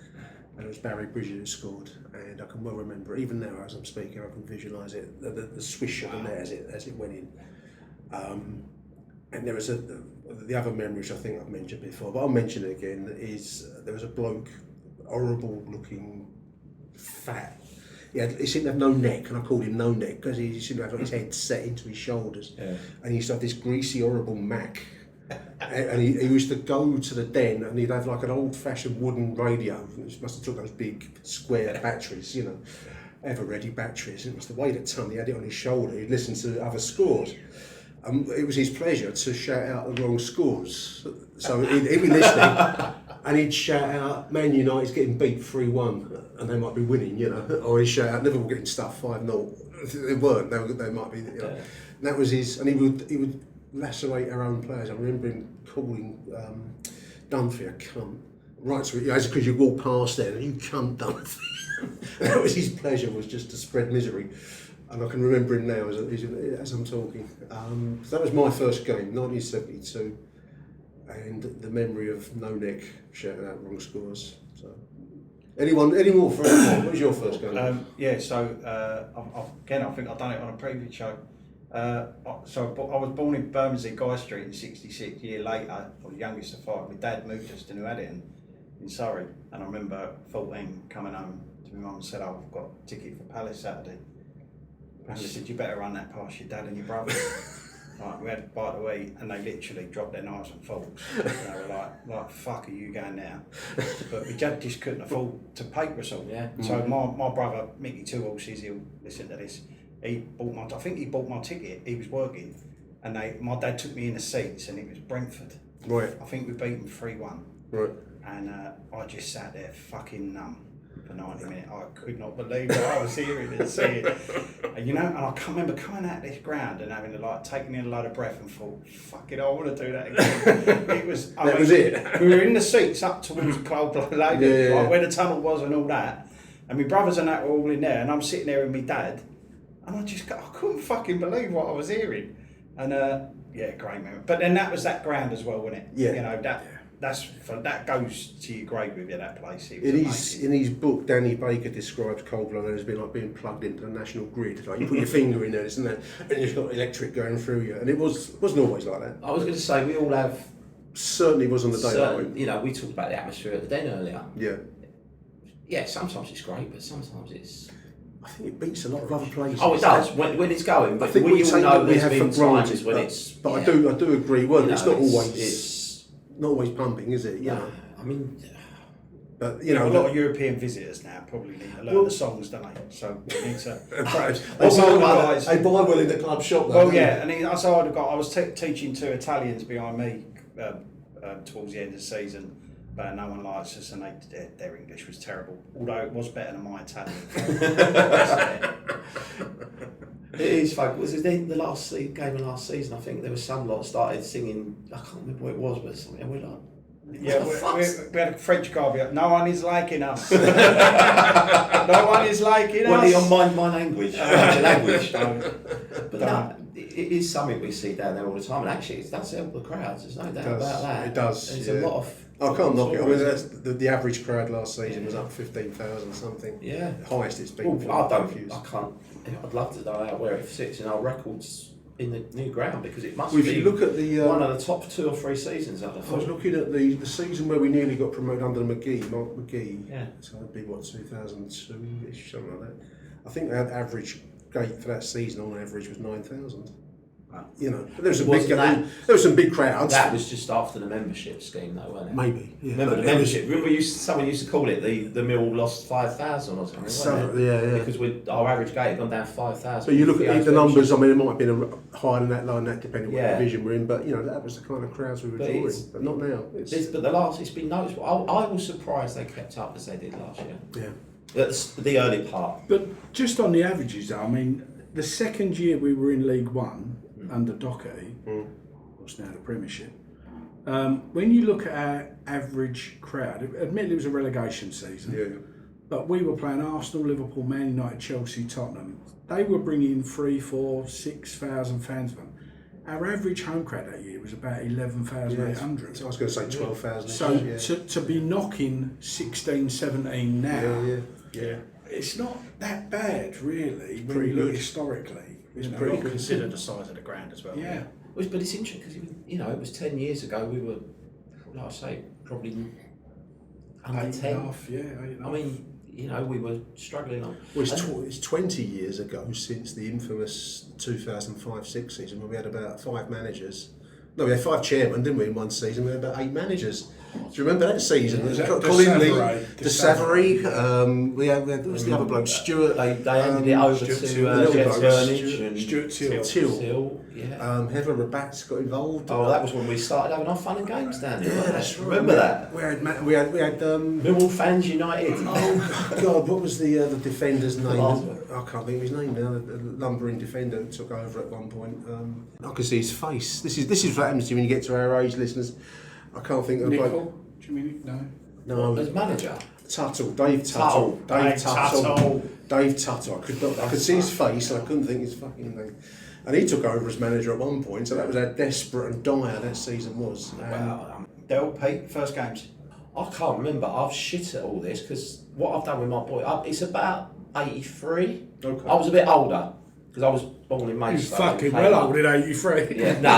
[SPEAKER 4] and it was Barry Bridges who scored. And I can well remember, even now as I'm speaking, I can visualise it, the swish of the net as it went in. And there was the other memory which I think I've mentioned before, but I'll mention it again. Is there was a bloke, horrible looking, fat. He seemed to have no neck, and I called him No Neck because he seemed to have his head set into his shoulders. Yeah. And he used to have this greasy, horrible Mac. And he used to go to the den, and he'd have like an old-fashioned wooden radio. It must have took those big square batteries, ever-ready batteries. It must have weighed a ton. He had it on his shoulder. He'd listen to other scores. It was his pleasure to shout out the wrong scores. So he'd be listening, and he'd shout out, "Man United's getting beat 3-1, and they might be winning," or he'd shout out, "Liverpool getting stuffed 5-0. They weren't. They might be. And that was his. And he would lacerate our own players. I remember him calling Dunphy a cunt. Right, so because you walk past there, and you cunt Dunphy. That was his pleasure, was just to spread misery. And I can remember him now as I'm talking. So that was my first game, 1972, and the memory of No Neck shouting out wrong scores. So, any more for anyone? What was your first game?
[SPEAKER 8] I think I've done it on a previous show. So I was born in Bermondsey, Guy Street in '66. A year later, I was the youngest of five. My dad moved us to New Addington in Surrey, and I remember 14 coming home to my mum and said, "I've got a ticket for Palace Saturday." And they said, "You better run that past your dad and your brother." Right, we had a bite to eat, and they literally dropped their knives and forks. And they were like, "Fuck, are you going now?" But my dad just couldn't afford to pay for us all. Yeah. So my brother, Mickey Two Horses, he'll listen to this. He bought my ticket. He was working, and my dad took me in the seats, and it was Brentford.
[SPEAKER 4] Right.
[SPEAKER 8] I think we beat them 3-1.
[SPEAKER 4] Right.
[SPEAKER 8] And I just sat there fucking numb for 90 minutes. I could not believe what I was hearing and seeing. And I can't remember coming out this ground and having taking in a load of breath and thought, fuck it, I want to do that again. It was. That was it. We were in the seats up towards Coburn, where the tunnel was and all that. And my brothers and that were all in there, and I'm sitting there with my dad, and I couldn't fucking believe what I was hearing. And great memory. But then that was that ground as well, wasn't it? Yeah. That goes to your grave with you, that place.
[SPEAKER 4] In his book, Danny Baker describes Coldblow as being like being plugged into the national grid. Like you put your finger in there, isn't it? And you've got electric going through you. And it wasn't always like that.
[SPEAKER 7] I was going to say, we all have...
[SPEAKER 4] Certainly was on the day.
[SPEAKER 7] We talked about the atmosphere at the den earlier.
[SPEAKER 4] Yeah.
[SPEAKER 7] Yeah, sometimes it's great, but sometimes it's...
[SPEAKER 4] I think it beats a lot of other places.
[SPEAKER 7] Oh, it does when it's going. But I think we all know there's been times when it's...
[SPEAKER 4] But I do agree. Well, it's not always... Not always pumping, is it?
[SPEAKER 7] No, I mean,
[SPEAKER 8] but a lot of European visitors now probably need to learn the songs, don't they? So we need to.
[SPEAKER 4] They buy well in the club shop. Though,
[SPEAKER 8] well, yeah, and I was teaching two Italians behind me towards the end of the season, but no one likes us, and their English was terrible. Although it was better than my Italian.
[SPEAKER 7] It is folk. Was it the last game of last season? I think there was some lot started singing. I can't remember what it was, but something. And we're like,
[SPEAKER 8] we had a French guy be like, "No one is liking us. No one is liking us."
[SPEAKER 7] Well, on my language, But no, it is something we see down there all the time, and actually, it does help the crowds. There's no doubt about that.
[SPEAKER 4] It does.
[SPEAKER 7] There's a lot of.
[SPEAKER 4] I can't knock it. I mean, the average crowd last season was up 15,000 something.
[SPEAKER 7] Yeah.
[SPEAKER 4] The highest it's been.
[SPEAKER 7] I'd love to know out where it sits in our records in the new ground, because it must
[SPEAKER 4] Well, if
[SPEAKER 7] be
[SPEAKER 4] you look at the,
[SPEAKER 7] one of the top 2 or 3 seasons I've
[SPEAKER 4] I was looking at the season where we nearly got promoted under Mark McGee.
[SPEAKER 7] Yeah.
[SPEAKER 4] So that'd be what, 2002-ish, something like that. I think the average gate for that season on average was 9,000. You know, there was some big crowds.
[SPEAKER 7] That was just after the membership scheme, though, wasn't it?
[SPEAKER 4] Maybe. Yeah.
[SPEAKER 7] Remember the membership? Remember, someone used to call it the Millwall lost 5,000 or something. Wasn't it?
[SPEAKER 4] Yeah.
[SPEAKER 7] Because our average gate had gone down 5,000.
[SPEAKER 4] But you look at the numbers. I mean, it might have been higher than that, lower than that, depending on what division we're in. But you know, that was the kind of crowds we were drawing. But not now.
[SPEAKER 7] It's been noticeable. I was surprised they kept up as they did last year.
[SPEAKER 4] Yeah.
[SPEAKER 7] That's the early part.
[SPEAKER 6] But just on the averages, though, I mean, the second year we were in League One under Doherty, what's now the Premiership, when you look at our average crowd, admittedly it was a relegation season, but we were playing Arsenal, Liverpool, Man United, Chelsea, Tottenham. They were bringing 3,000, 4,000, 6,000 fans. Our average home crowd that year was about 11,800.
[SPEAKER 4] I was going to say 12,000.
[SPEAKER 6] So to be knocking 16, 17 now, it's not that bad, really, when you look historically.
[SPEAKER 8] It's pretty good. Consider the size of the ground as well.
[SPEAKER 6] Yeah.
[SPEAKER 7] But it's interesting because, it was 10 years ago, we were, like I say, probably under 10. I mean, we were struggling on.
[SPEAKER 4] Well, it's 20 years ago since the infamous 2005-6 season, when we had about 5 managers. No, we had 5 chairmen, didn't we, in one season? We had about 8 managers. Do you remember that season?
[SPEAKER 6] De
[SPEAKER 4] Savary. We had who was the other bloke? Stuart.
[SPEAKER 7] They handed it over to
[SPEAKER 6] Stuart
[SPEAKER 7] Till.
[SPEAKER 4] Heather Rabat's got involved.
[SPEAKER 7] Oh, that was when we started having our fun and games down there.
[SPEAKER 4] Yeah, that's right.
[SPEAKER 7] Remember that?
[SPEAKER 4] We had
[SPEAKER 7] Millwall Fans United.
[SPEAKER 4] Oh God, what was the defender's name? I can't think of his name now. The lumbering defender that took over at one point. I can see his face. This is what happens to you when you get to our age, listeners. I can't think of
[SPEAKER 6] Nickel? Do you mean
[SPEAKER 4] no?
[SPEAKER 7] As manager?
[SPEAKER 4] Tuttle, Dave Tuttle. Dave Tuttle. I could see his face and I couldn't think his fucking name. And he took over as manager at one point, so that was how desperate and dire that season was.
[SPEAKER 8] Del, Pete, first games?
[SPEAKER 7] I can't remember. I've shit at all this because what I've done with my boy, it's about 83.
[SPEAKER 4] Okay.
[SPEAKER 7] I was a bit older because I was born in May.
[SPEAKER 6] You're fucking well old in 83.
[SPEAKER 7] Yeah, no.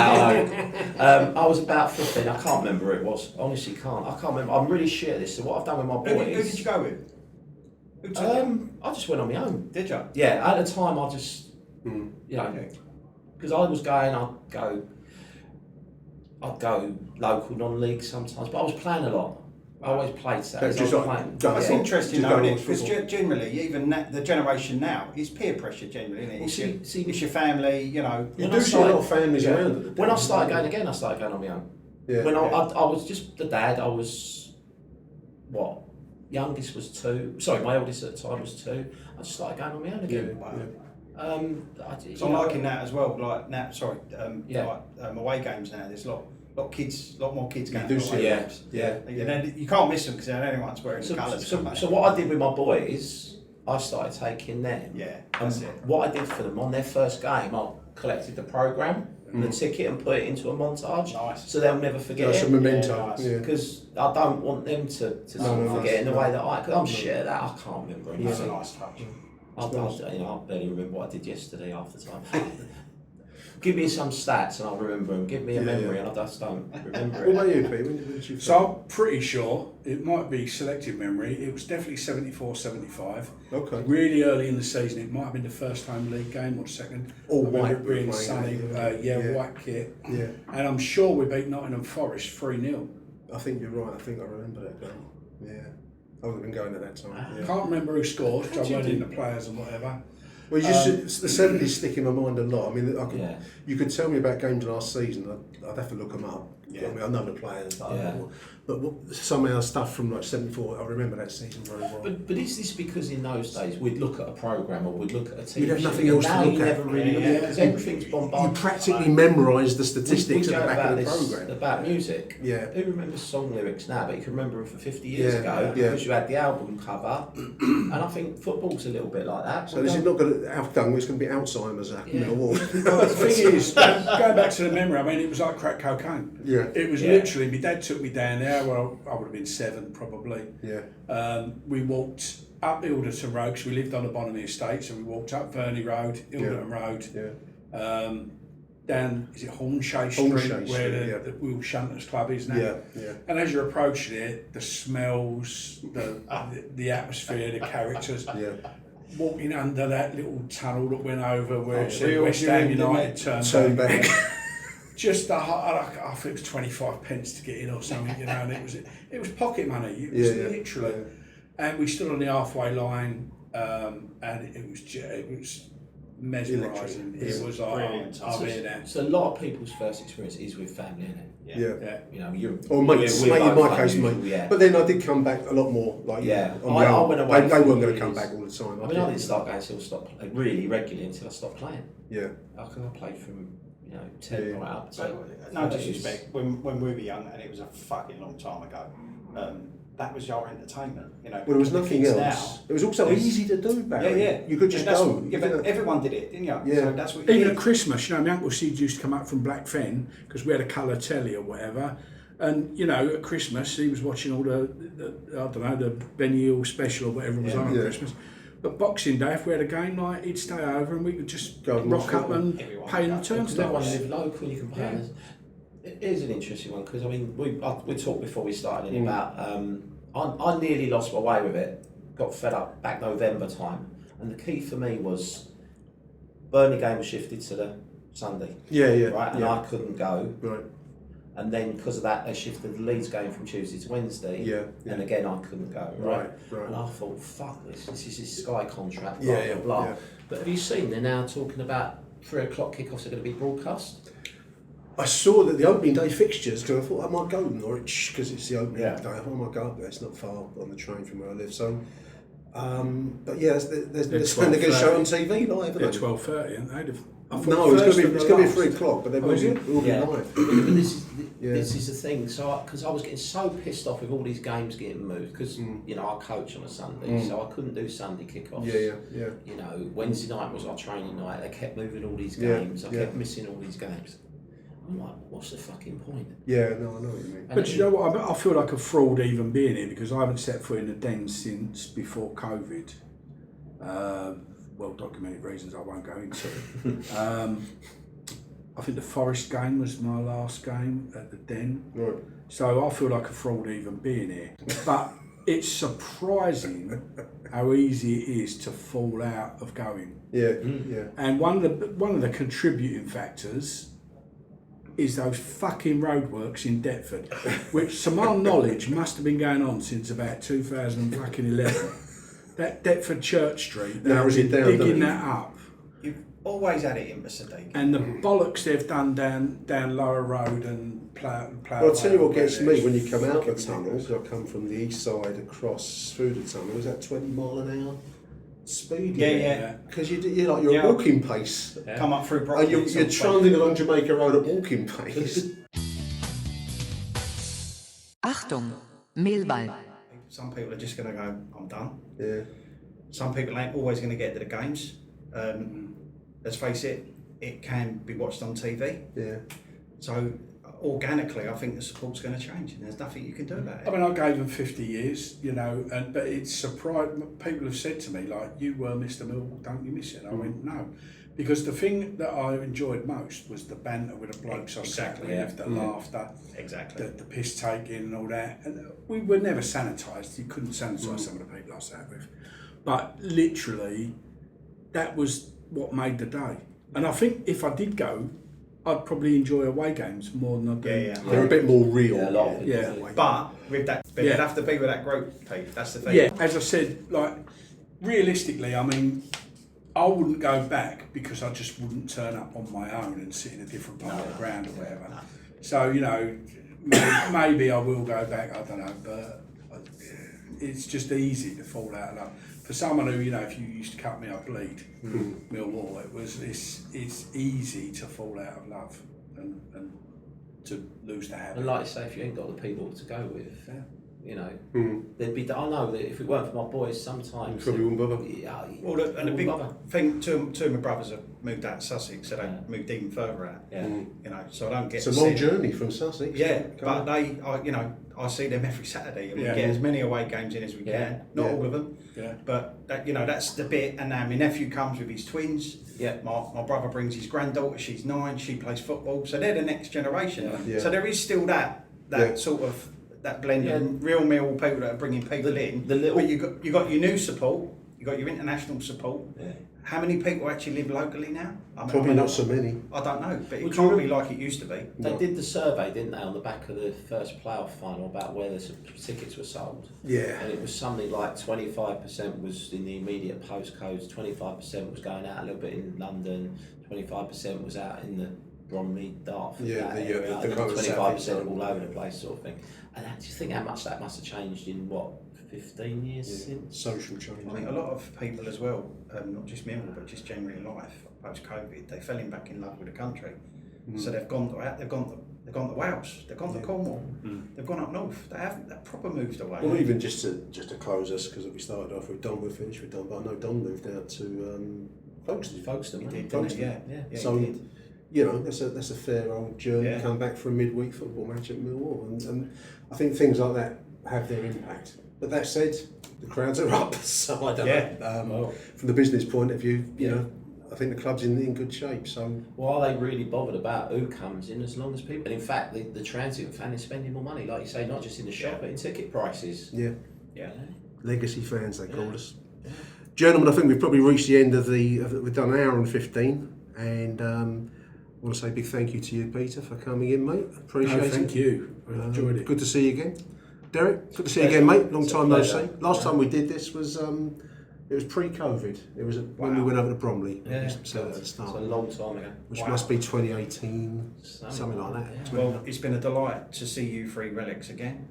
[SPEAKER 7] I was about 15. I can't remember who it was. Honestly, can't. I can't remember. I'm really shit at this. So what I've done with my boy
[SPEAKER 8] Who did you go with?
[SPEAKER 7] I just went on my own.
[SPEAKER 8] Did you?
[SPEAKER 7] Yeah. At the time, I just, because I was going, I'd go local non-league sometimes, but I was playing a lot. I always played Saturdays.
[SPEAKER 8] That's interesting though, isn't it? Because generally, even the generation now, it's peer pressure generally, isn't it? It's your family,
[SPEAKER 4] You do see a lot of families around.
[SPEAKER 7] When I started going again, I started going on my own.
[SPEAKER 4] Yeah.
[SPEAKER 7] When I was just the dad, I was, youngest was 2. Sorry, my oldest at the time was 2. I just started going on my own again.
[SPEAKER 8] So I'm liking that as well. Like now, away games now. There's a lot more kids going to away games.
[SPEAKER 7] Yeah.
[SPEAKER 8] And then you can't miss them because anyone's wearing the colours.
[SPEAKER 7] So what I did with my boys, I started taking them.
[SPEAKER 8] Yeah,
[SPEAKER 7] that's it. What I did for them on their first game, I collected the programme, the ticket, and put it into a montage. Nice. So they'll never forget it.
[SPEAKER 4] That's a memento.
[SPEAKER 7] Because I don't want them to forget in the way that because I'm shit at that. I can't remember anything.
[SPEAKER 8] That's a nice touch.
[SPEAKER 7] I barely remember what I did yesterday half the time. Give me some stats and I'll remember them. Give me a memory and I just don't remember it.
[SPEAKER 4] What about you, Pete? When did you
[SPEAKER 6] So I'm pretty sure, it might be selective memory, it was definitely 74, 75.
[SPEAKER 4] Okay.
[SPEAKER 6] Really early in the season, it might have been the first home league game or the second.
[SPEAKER 4] All
[SPEAKER 6] I remember
[SPEAKER 4] white.
[SPEAKER 6] it being sunny, white kit.
[SPEAKER 4] Yeah.
[SPEAKER 6] And I'm sure we beat Nottingham Forest 3-0.
[SPEAKER 4] I think you're right. I think I remember that game. Yeah. I would have been going at that time.
[SPEAKER 6] I can't remember who scored, because I weren't in the players and whatever.
[SPEAKER 4] Well, the 70s stick in my mind a lot. I mean, you could tell me about games last season. I'd have to look them up. Yeah. I mean, I know the players, but somehow stuff from like 74, I remember that season very well.
[SPEAKER 7] But is this because in those days we'd look at a programme or we'd look at a TV
[SPEAKER 4] You'd have
[SPEAKER 7] show,
[SPEAKER 4] nothing else to look
[SPEAKER 7] you
[SPEAKER 4] at.
[SPEAKER 7] never really look at because everything's bombarded.
[SPEAKER 4] You practically memorise the statistics at the back of the programme.
[SPEAKER 7] About music.
[SPEAKER 4] Yeah.
[SPEAKER 7] Who remembers song lyrics now, but you can remember them from 50 years ago because you had the album cover. And I think football's a little bit like that.
[SPEAKER 4] So this is not going to outdone, it's going to be Alzheimer's at Millwall.
[SPEAKER 6] The thing is, going back to the memory, I mean, it was like crack cocaine.
[SPEAKER 4] Yeah.
[SPEAKER 6] It was literally, my dad took me down there, well, I would have been 7 probably.
[SPEAKER 4] Yeah.
[SPEAKER 6] We walked up Ilderton Road, because we lived on the Bonham estate, so we walked up Verney Road, Ilderton Road.
[SPEAKER 4] Yeah.
[SPEAKER 6] down, is it Hornshay
[SPEAKER 4] Hornshay
[SPEAKER 6] Street, where
[SPEAKER 4] Street,
[SPEAKER 6] the Will Shunters Club is now.
[SPEAKER 4] Yeah.
[SPEAKER 6] And as you're approaching it, the smells, the atmosphere, the characters.
[SPEAKER 4] Yeah.
[SPEAKER 6] Walking under that little tunnel that went over where it said
[SPEAKER 8] real
[SPEAKER 6] West Ham
[SPEAKER 8] dream,
[SPEAKER 6] United
[SPEAKER 4] Turn back.
[SPEAKER 6] Just I think it was 25 pence to get in or something, you know, and it was pocket money. It was literally, and we stood on the halfway line, and it was mesmerising. It was like, I'm here now.
[SPEAKER 7] So a lot of people's first experience is with family, isn't it?
[SPEAKER 4] Yeah.
[SPEAKER 7] You know, you're
[SPEAKER 4] or mates,
[SPEAKER 7] we're
[SPEAKER 4] in
[SPEAKER 7] both
[SPEAKER 4] my case,
[SPEAKER 7] unusual,
[SPEAKER 4] mate.
[SPEAKER 7] yeah.
[SPEAKER 4] But then I did come back a lot more. Like
[SPEAKER 7] I went away.
[SPEAKER 4] They weren't going to come back all the time.
[SPEAKER 7] I didn't start going really regularly until I stopped playing.
[SPEAKER 4] Yeah.
[SPEAKER 7] I played from 10 right up to.
[SPEAKER 8] No disrespect. When we were young, and it was a fucking long time ago. That was your entertainment, you know.
[SPEAKER 4] Well, there was nothing else. It was also easy to do, Barry.
[SPEAKER 8] Yeah.
[SPEAKER 4] You could just go.
[SPEAKER 8] But everyone did it, didn't you?
[SPEAKER 4] Yeah.
[SPEAKER 8] So that's what you
[SPEAKER 6] Even
[SPEAKER 8] did.
[SPEAKER 6] at Christmas, my Uncle Sid used to come up from Blackfen because we had a colour telly or whatever. And, at Christmas, he was watching all the Benny Hill special or whatever was on at Christmas. But Boxing Day, if we had a game night, he'd stay over and we could just rock up and pay in the turnstiles.
[SPEAKER 7] Everyone lived local, you can pay. It is an interesting one because we talked before we started about. I nearly lost my way with it. Got fed up back November time, and the key for me was Burnley game was shifted to the Sunday. Right, and I couldn't go.
[SPEAKER 4] Right.
[SPEAKER 7] And then because of that, they shifted the Leeds game from Tuesday to Wednesday. And again, I couldn't go. Right. And I thought, fuck this. This is his Sky contract. Blah blah blah.
[SPEAKER 4] Yeah.
[SPEAKER 7] But have you seen? They're now talking about 3 o'clock kickoffs are going to be broadcast.
[SPEAKER 4] I saw that the opening day fixtures, because I thought I might go to Norwich because it's the opening day. I might go up there. It's not far on the train from where I live. So, but yeah, there's something they're going to show on TV live.
[SPEAKER 6] They're 12:30, and they'd have.
[SPEAKER 4] No, it's going to be 3 o'clock, but they will be live.
[SPEAKER 7] But this is the thing. So, because I was getting so pissed off with all these games getting moved, because I coach on a Sunday, so I couldn't do Sunday kickoffs.
[SPEAKER 4] Yeah.
[SPEAKER 7] Wednesday night was our training night. They kept moving all these games. I kept missing all these games. I'm like, what's the fucking point?
[SPEAKER 4] Yeah, no, I know what you mean.
[SPEAKER 6] But you know what? I feel like a fraud even being here because I haven't set foot in the den since before COVID. Well documented reasons I won't go into. I think the Forest game was my last game at the den.
[SPEAKER 4] Right.
[SPEAKER 6] So I feel like a fraud even being here. But it's surprising how easy it is to fall out of going.
[SPEAKER 4] Yeah.
[SPEAKER 6] And one of the contributing factors is those fucking roadworks in Deptford, which to my knowledge must have been going on since about 2011. That Deptford Church Street, they've been digging that up.
[SPEAKER 8] You've always had it in Sadiq.
[SPEAKER 6] And the bollocks they've done down Lower Road and plough.
[SPEAKER 4] Well, I'll tell you what gets me when you come out the tunnels. I come from the east side across through the tunnel. Is that 20 mile an hour speed?
[SPEAKER 8] Yeah.
[SPEAKER 4] Because you're at walking pace.
[SPEAKER 8] Yeah. Come up through
[SPEAKER 4] and you're trundling along Jamaica Road at walking pace.
[SPEAKER 13] Achtung, Millwall.
[SPEAKER 8] Some people are just going to go, I'm done.
[SPEAKER 4] Yeah.
[SPEAKER 8] Some people ain't always going to get to the games. Let's face it, it can be watched on TV.
[SPEAKER 4] Yeah.
[SPEAKER 8] So organically, I think the support's going to change, and there's nothing you can do about it.
[SPEAKER 6] I mean, I gave them 50 years, but it's surprised. People have said to me, like, you were Mr. Millwall, don't you miss it? And I went, no. Because the thing that I enjoyed most was the banter with the blokes I sat with, the laughter, the piss taking and all that. And we were never sanitised. You couldn't sanitise some of the people I sat with. But literally, that was what made the day. And I think if I did go, I'd probably enjoy away games more than I do.
[SPEAKER 8] Yeah.
[SPEAKER 4] They're a bit more real.
[SPEAKER 7] Yeah, a lot of
[SPEAKER 6] Yeah.
[SPEAKER 8] But with that, it'd have to be with that group, Pete. That's the thing.
[SPEAKER 6] Yeah, as I said, like, realistically, I mean, I wouldn't go back because I just wouldn't turn up on my own and sit in a different part of the ground or whatever. No. So, maybe I will go back, I don't know, but it's just easy to fall out of love. For someone who, if you used to cut me, I'd bleed, Millwall, it's easy to fall out of love and to lose the habit.
[SPEAKER 7] And like I say, if you ain't got the people to go with, you know, there'd be. I know that if it weren't for my boys, sometimes
[SPEAKER 4] probably wouldn't bother.
[SPEAKER 7] Yeah,
[SPEAKER 8] well, the big thing, two of my brothers have moved out of Sussex, so they moved even further out.
[SPEAKER 7] Yeah.
[SPEAKER 8] You know, so I don't get.
[SPEAKER 4] It's a long journey from Sussex.
[SPEAKER 8] Yeah, but I see them every Saturday, and we get as many away games in as we can. Not all of them. Yeah. But that, that's the bit. And now my nephew comes with his twins. Yeah. My brother brings his granddaughter. She's 9. She plays football. So they're the next generation. Yeah. So there is still that sort of that blend of real Millwall people that are bringing people in. But you got your new support. You got your international support. Yeah. How many people actually live locally now?
[SPEAKER 4] Probably not so many.
[SPEAKER 8] I don't know, but it can't be like it used to be.
[SPEAKER 7] They did the survey, didn't they, on the back of the first playoff final about where the tickets were sold. Yeah. And it was something like 25% was in the immediate postcodes, 25% was going out a little bit in London, 25% was out in the Bromley, Dartford, that area, and then 25% all over the place, sort of thing. And I just think how much that must have changed in 15 years since?
[SPEAKER 4] Social change.
[SPEAKER 8] I think a lot of people as well, not just Millwall, but just generally in life, post-COVID, they fell back in love with the country. So they've gone to Wales, they've gone to Cornwall, they've gone up north. They've proper moved away.
[SPEAKER 4] Well, even just to close us, because we started off with Don, we're finished with Don, but I know Don moved out to Folkestone.
[SPEAKER 8] He did, yeah.
[SPEAKER 4] So, that's a fair old journey. Come back for a midweek football match at Millwall, and I think things like that have their impact. But that said, the crowds are up, so I don't know. From the business point of view, you know, I think the club's in good shape. So,
[SPEAKER 7] well, are they really bothered about who comes in as long as people? And in fact, the transient fan is spending more money, like you say, not just in the shop, but in ticket prices.
[SPEAKER 4] Yeah. Legacy fans, they call us. Gentlemen, I think we've probably reached the end of we've done an hour and 15, and I want to say a big thank you to you, Peter, for coming in, mate. Appreciate it.
[SPEAKER 6] Thank you. I enjoyed it.
[SPEAKER 4] Good to see you again. Derek, good to see you again, mate. Long time no see. Last time we did this was it was pre-COVID. It was when we went over to Bromley. So at the start.
[SPEAKER 7] It's a long time ago.
[SPEAKER 4] Which must be 2018, something like that.
[SPEAKER 8] Well, it's been a delight to see you three relics again.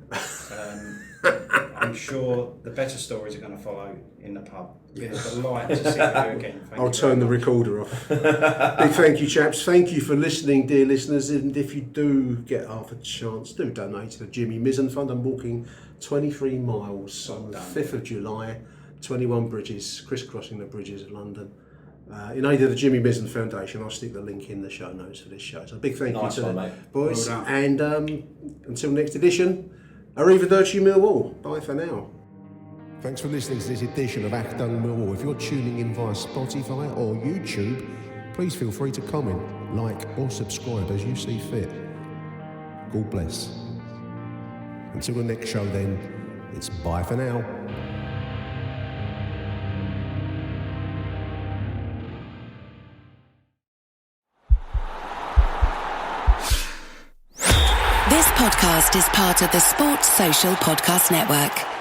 [SPEAKER 8] I'm sure the better stories are going to follow in the pub. It's a delight to see you again.
[SPEAKER 4] I'll turn the recorder off. Big thank you, chaps. Thank you for listening, dear listeners. And if you do get half a chance, do donate to the Jimmy Mizen Fund. I'm walking 23 miles on the 5th of July, 21 bridges, crisscrossing the bridges of London. In aid of the Jimmy Mizen Foundation. I'll stick the link in the show notes for this show. So a big thank you to the boys. Well, and until next edition, arrivederci Millwall. Bye for now. Thanks for listening to this edition of Achtung Millwall. If you're tuning in via Spotify or YouTube, please feel free to comment, like or subscribe as you see fit. God bless. Until the next show then, it's bye for now.
[SPEAKER 20] This podcast is part of the Sports Social Podcast Network.